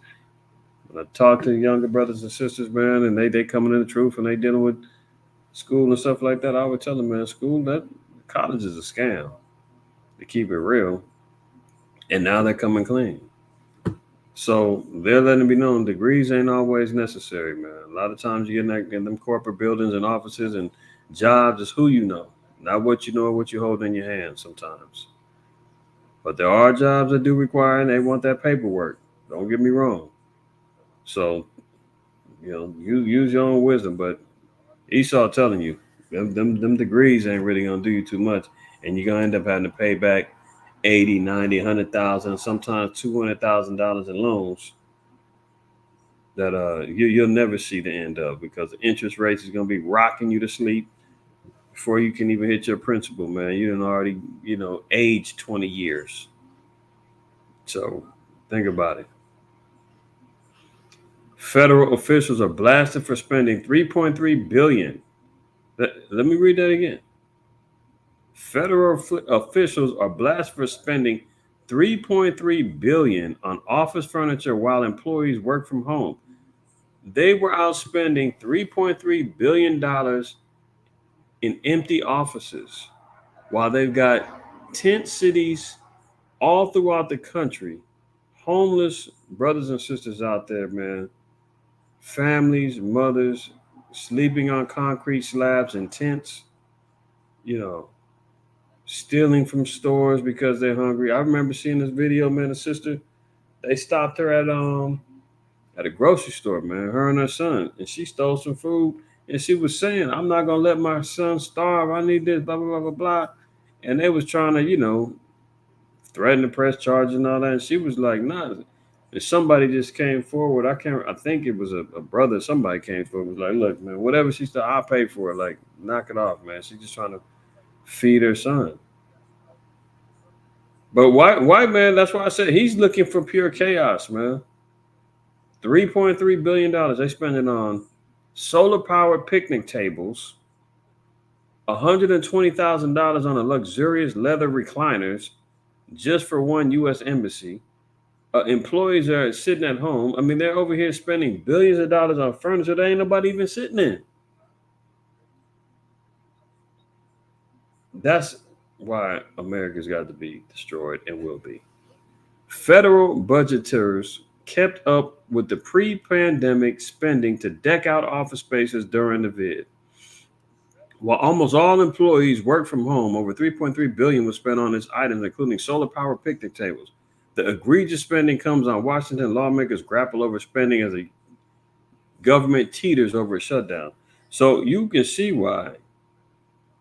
Speaker 4: when I talk to younger brothers and sisters, man, and they coming in the truth and they dealing with school and stuff like that, I would tell them, man, college is a scam. To keep it real. And now they're coming clean. So they're letting it be known degrees ain't always necessary, man. A lot of times you get in them corporate buildings and offices and jobs is who you know, not what you know or what you hold in your hand sometimes. But there are jobs that do require and they want that paperwork. Don't get me wrong. So, you use your own wisdom. But Esau telling you, them degrees ain't really gonna do you too much, and you're gonna end up having to pay back 80, 90, 100,000, sometimes $200,000 in loans that you'll never see the end of because the interest rates is gonna be rocking you to sleep before you can even hit your principal, man. You done already, aged 20 years. So think about it. Federal officials are blasted for spending $3.3 billion. Let me read that again. Federal officials are blasted for spending $3.3 billion on office furniture while employees work from home. They were out spending $3.3 billion in empty offices while they've got tent cities all throughout the country. Homeless brothers and sisters out there, man. Families, mothers sleeping on concrete slabs and tents. you know, stealing from stores because they're hungry. I remember seeing this video, man. A sister, they stopped her at a grocery store, man. Her and her son, and she stole some food, and she was saying, "I'm not gonna let my son starve. I need this, blah blah blah blah blah." And they was trying to, threaten to press charges and all that. And she was like, "Nah." And somebody just came forward. I can't. I think it was a brother. Somebody came forward. Was like, "Look, man, whatever she stole, I'll pay for it. Like, knock it off, man. She's just trying to feed her son." But white man, that's why I said he's looking for pure chaos, man. $3.3 billion they spend it on solar powered picnic tables, $120,000 on a luxurious leather recliners just for one U.S. embassy. Employees are sitting at home. I mean, they're over here spending billions of dollars on furniture that ain't nobody even sitting in. That's why America's got to be destroyed and will be. Federal budgeters kept up with the pre-pandemic spending to deck out office spaces during the vid. While almost all employees work from home, over 3.3 billion was spent on its items, including solar-powered picnic tables. The egregious spending comes on Washington lawmakers grapple over spending as the government teeters over a shutdown. So you can see why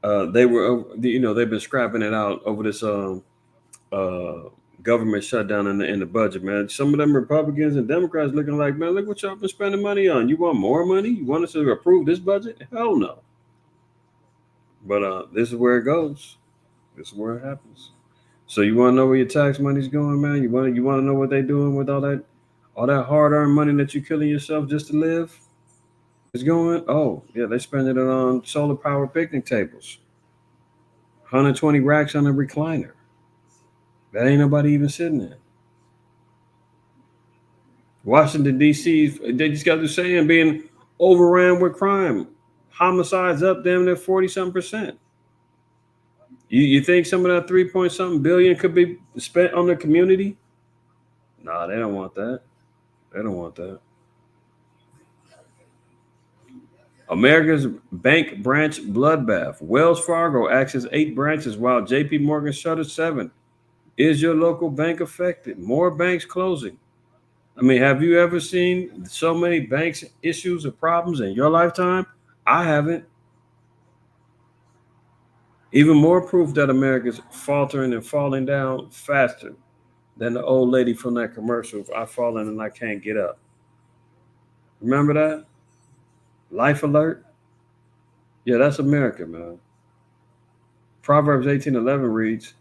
Speaker 4: they were, they've been scrapping it out over this uh, government shutdown in the budget, man. Some of them Republicans and Democrats looking like, man, look what y'all been spending money on. You want more money? You want us to approve this budget? Hell no. But this is where it goes. This is where it happens. So you want to know where your tax money's going, man? You want to know what they're doing with all that hard-earned money that you're killing yourself just to live? It's going. Oh yeah, they spending it on solar-powered picnic tables. 120 racks on a recliner. That ain't nobody even sitting there. Washington, D.C., they just got to saying being overran with crime. Homicides up damn near 40-something percent. You think some of that 3 point something billion could be spent on the community? Nah, they don't want that. They don't want that. America's bank branch bloodbath. Wells Fargo accesses 8 branches while J.P. Morgan shutters 7. Is your local bank affected? More banks closing. I mean, have you ever seen so many banks issues or problems in your lifetime? I haven't. Even more proof that America's faltering and falling down faster than the old lady from that commercial. I've fallen and I can't get up. Remember that? Life alert? Yeah, that's America, man. Proverbs 18:11 reads,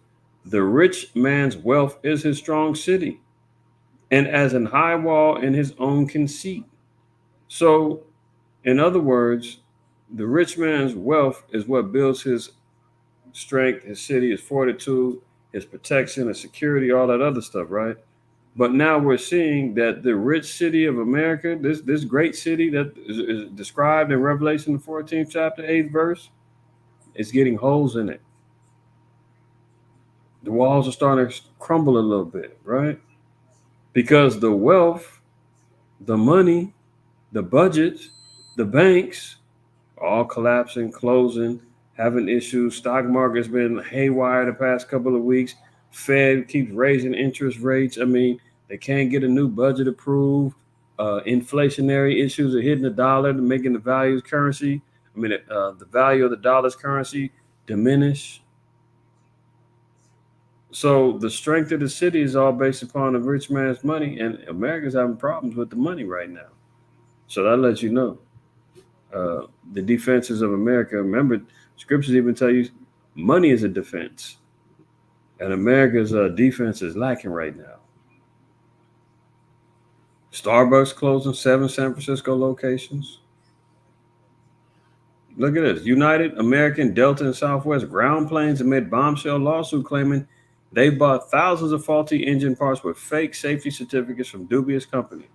Speaker 4: "The rich man's wealth is his strong city, and as an high wall in his own conceit." So, in other words, the rich man's wealth is what builds his strength, his city, his fortitude, his protection, his security, all that other stuff, right? But now we're seeing that the rich city of America, this great city that is described in Revelation the 14th chapter, 8th verse, is getting holes in it. The walls are starting to crumble a little bit, right? Because the wealth, the money, the budgets, the banks are all collapsing, closing, having issues. Stock market's been haywire the past couple of weeks. Fed keeps raising interest rates. I mean, they can't get a new budget approved. Inflationary issues are hitting the dollar, making the value's currency. I mean, the value of the dollar's currency diminish. So the strength of the city is all based upon the rich man's money, and America's having problems with the money right now. So that lets you know the defenses of America. Remember, scriptures even tell you money is a defense, and America's defense is lacking right now. Starbucks closing 7 San Francisco locations. Look at this. United, American, Delta, and Southwest ground planes amid bombshell lawsuit claiming they bought thousands of faulty engine parts with fake safety certificates from dubious company.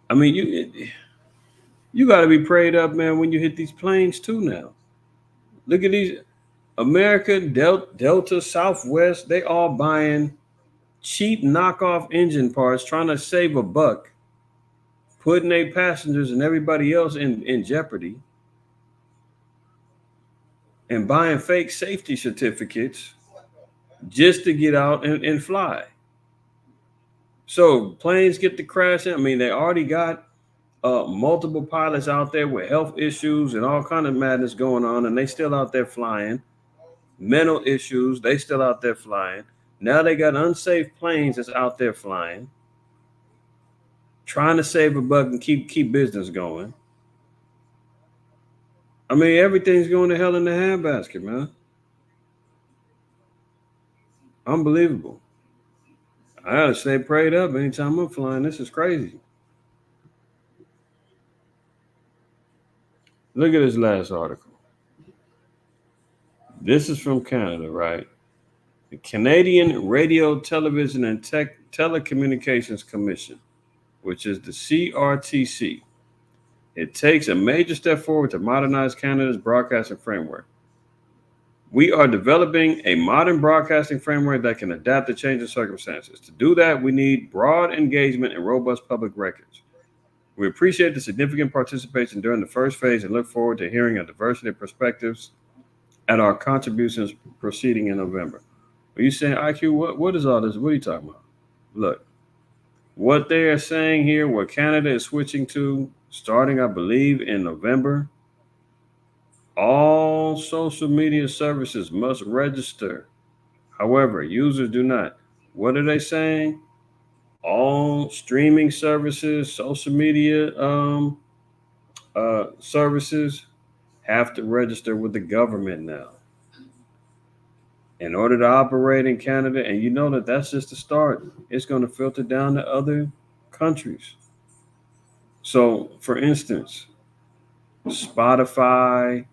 Speaker 4: I mean, you got to be prayed up, man, when you hit these planes too now. Look at these American, Delta, Southwest, they all buying cheap knockoff engine parts, trying to save a buck, putting their passengers and everybody else in jeopardy. and buying fake safety certificates just to get out and fly. So planes get to crashing. I mean, they already got multiple pilots out there with health issues and all kind of madness going on, and they still out there flying. Mental issues, they still out there flying. Now they got unsafe planes that's out there flying, trying to save a buck and keep business going. I mean, everything's going to hell in the handbasket, man. Unbelievable. I gotta stay prayed up anytime I'm flying. This is crazy. Look at this last article. This is from Canada, right? The Canadian Radio, Television, and Telecommunications Commission, which is the CRTC. It takes a major step forward to modernize Canada's broadcasting framework. We are developing a modern broadcasting framework that can adapt to changing circumstances. To do that, we need broad engagement and robust public records. We appreciate the significant participation during the first phase and look forward to hearing a diversity of perspectives at our contributions proceeding in November. Are you saying, IQ, what is all this? What are you talking about? Look, what they are saying here, what Canada is switching to, starting, I believe, in November, all social media services must register. However, users do not. What are they saying? All streaming services, social media services have to register with the government now in order to operate in Canada. And you know that that's just the start. It's going to filter down to other countries. So, for instance, Spotify,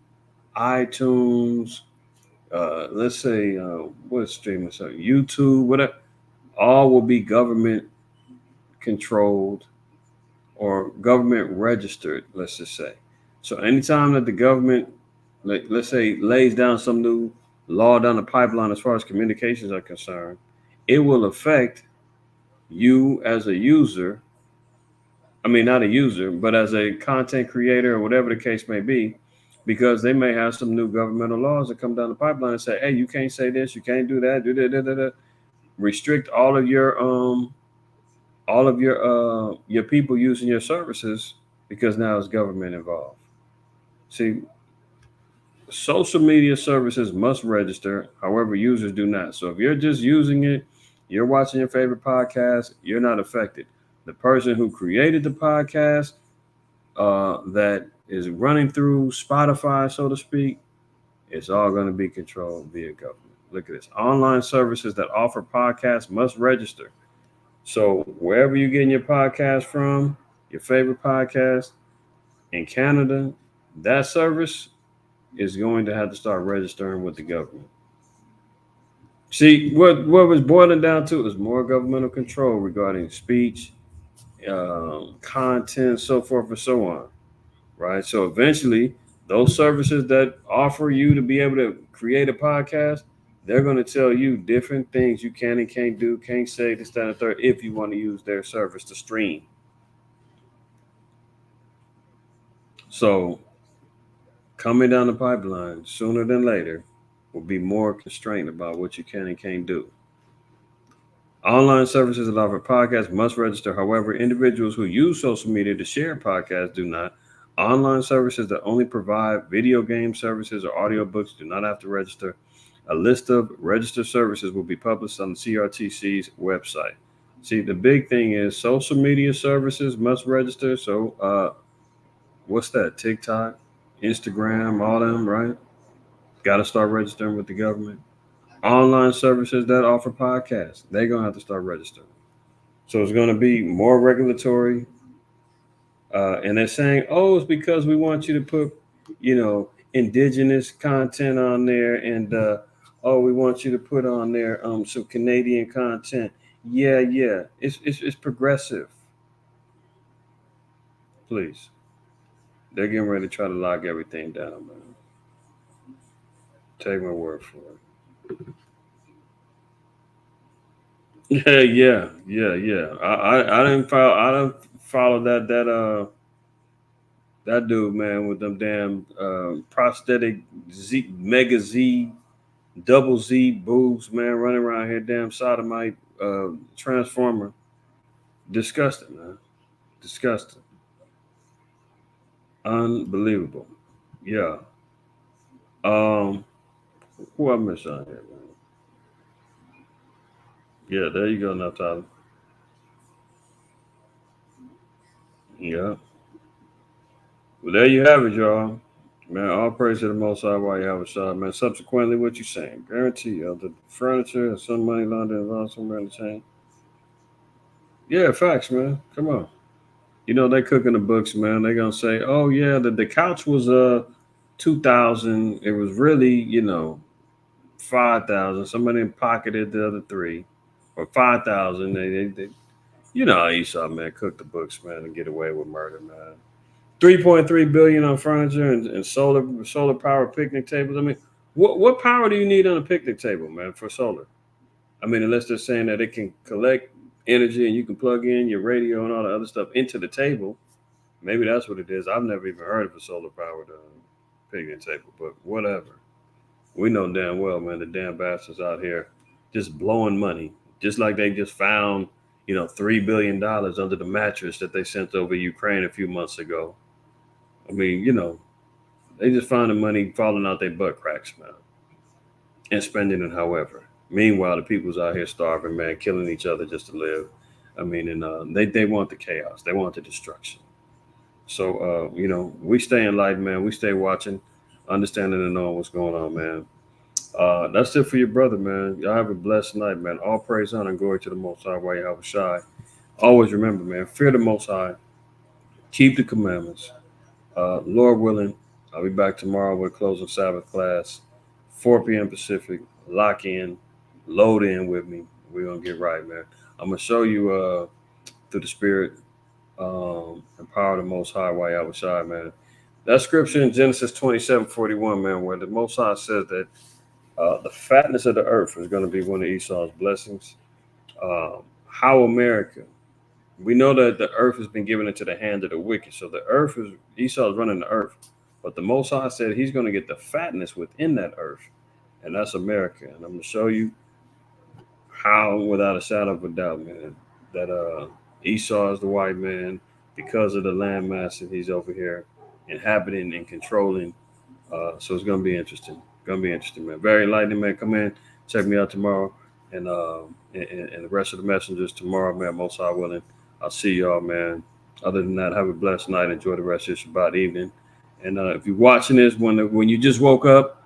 Speaker 4: iTunes, let's say, what streaming service, YouTube, whatever, all will be government controlled or government registered, let's just say. So, anytime that the government, like, let's say, lays down some new law down the pipeline as far as communications are concerned, it will affect you as a user. I mean, not a user, but as a content creator or whatever the case may be, because they may have some new governmental laws that come down the pipeline and say, "Hey, you can't say this, you can't do that, do that, restrict all of your people using your services because now it's government involved." See, social media services must register, however, users do not. So if you're just using it, you're watching your favorite podcast, you're not affected. The person who created the podcast that is running through Spotify, so to speak, it's all going to be controlled via government. Look at this. Online services that offer podcasts must register. So wherever you're getting your podcast from, your favorite podcast in Canada, that service is going to have to start registering with the government. See, what was boiling down to is more governmental control regarding speech, content, so forth and so on, right? So eventually, those services that offer you to be able to create a podcast, they're going to tell you different things you can and can't do, can't say this, that, and third, if you want to use their service to stream. So coming down the pipeline sooner than later will be more constrained about what you can and can't do. Online services that offer podcasts must register. However, individuals who use social media to share podcasts do not. Online services that only provide video game services or audiobooks do not have to register. A list of registered services will be published on the CRTC's website. See, the big thing is social media services must register. So, what's that? TikTok, Instagram, all them, right? Got to start registering with the government. Online services that offer podcasts, they're going to have to start registering. So it's going to be more regulatory. And they're saying, oh, it's because we want you to put, indigenous content on there. And, oh, we want you to put on there some Canadian content. Yeah, yeah. It's progressive. Please. They're getting ready to try to lock everything down, man. Take my word for it. Yeah. I didn't follow that That dude, man, with them damn prosthetic Z, mega Z, double Z boobs, man, running around here, damn sodomite, transformer. Disgusting, man. Disgusting. Unbelievable. Yeah. Um, who I miss on here, man? Yeah, there you go now, Tyler. Yeah. Well, there you have it, y'all. Man, all praise to the Most High while you have a shot, man. Subsequently, what you saying? Guarantee the furniture and some money laundering involved somewhere in the chain. Yeah, facts, man. Come on. You know they cooking the books, man. They gonna say, "Oh yeah, the couch was 2,000. It was really 5,000. Somebody pocketed the other three, or 5,000. They you know how Esau man cook the books, man, and get away with murder, man. 3.3 billion on furniture and solar power picnic tables. I mean, what power do you need on a picnic table, man, for solar? I mean, unless they're saying that it can collect energy and you can plug in your radio and all the other stuff into the table. Maybe that's what it is. I've never even heard of a solar powered picnic table, but whatever. We know damn well, man, the damn bastards out here just blowing money, just like they just found, $3 billion under the mattress that they sent over Ukraine a few months ago. I mean, they just found the money falling out their butt cracks, man, and spending it however. Meanwhile, the people's out here starving, man, killing each other just to live. I mean, and they want the chaos, they want the destruction. So, we stay enlightened, man. We stay watching, understanding and knowing what's going on, man. That's it for your brother, man. Y'all have a blessed night, man. All praise, honor, and glory to the Most High while you have a shy. Always remember, man, fear the Most High, keep the commandments. Lord willing, I'll be back tomorrow with closing Sabbath class, 4 p.m. Pacific. Lock in, load in with me. We're going to get right, man. I'm going to show you through the Spirit and power of the Most High while you have a shy, man. That scripture in Genesis 27:41, man, where the Most High says that the fatness of the earth is going to be one of Esau's blessings. How America, we know that the earth has been given into the hand of the wicked. So the earth is, Esau's running the earth. But the Most High said he's going to get the fatness within that earth. And that's America. And I'm going to show you how, without a shadow of a doubt, man, that Esau is the white man because of the landmass that he's over here inhabiting and controlling. So it's gonna be interesting. Gonna be interesting, man. Very enlightening, man. Come in, check me out tomorrow, and the rest of the messengers tomorrow, man. Most High willing. I'll see y'all, man. Other than that, have a blessed night. Enjoy the rest of your Shabbat evening. And if you're watching this when you just woke up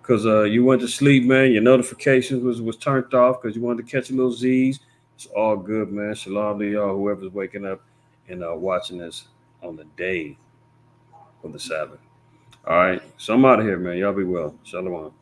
Speaker 4: because you went to sleep, man, your notifications was turned off because you wanted to catch a little Z's. It's all good, man. Shalom to y'all, whoever's waking up and watching this on the day of the Sabbath. All right. So I'm out of here, man. Y'all be well. Shalom.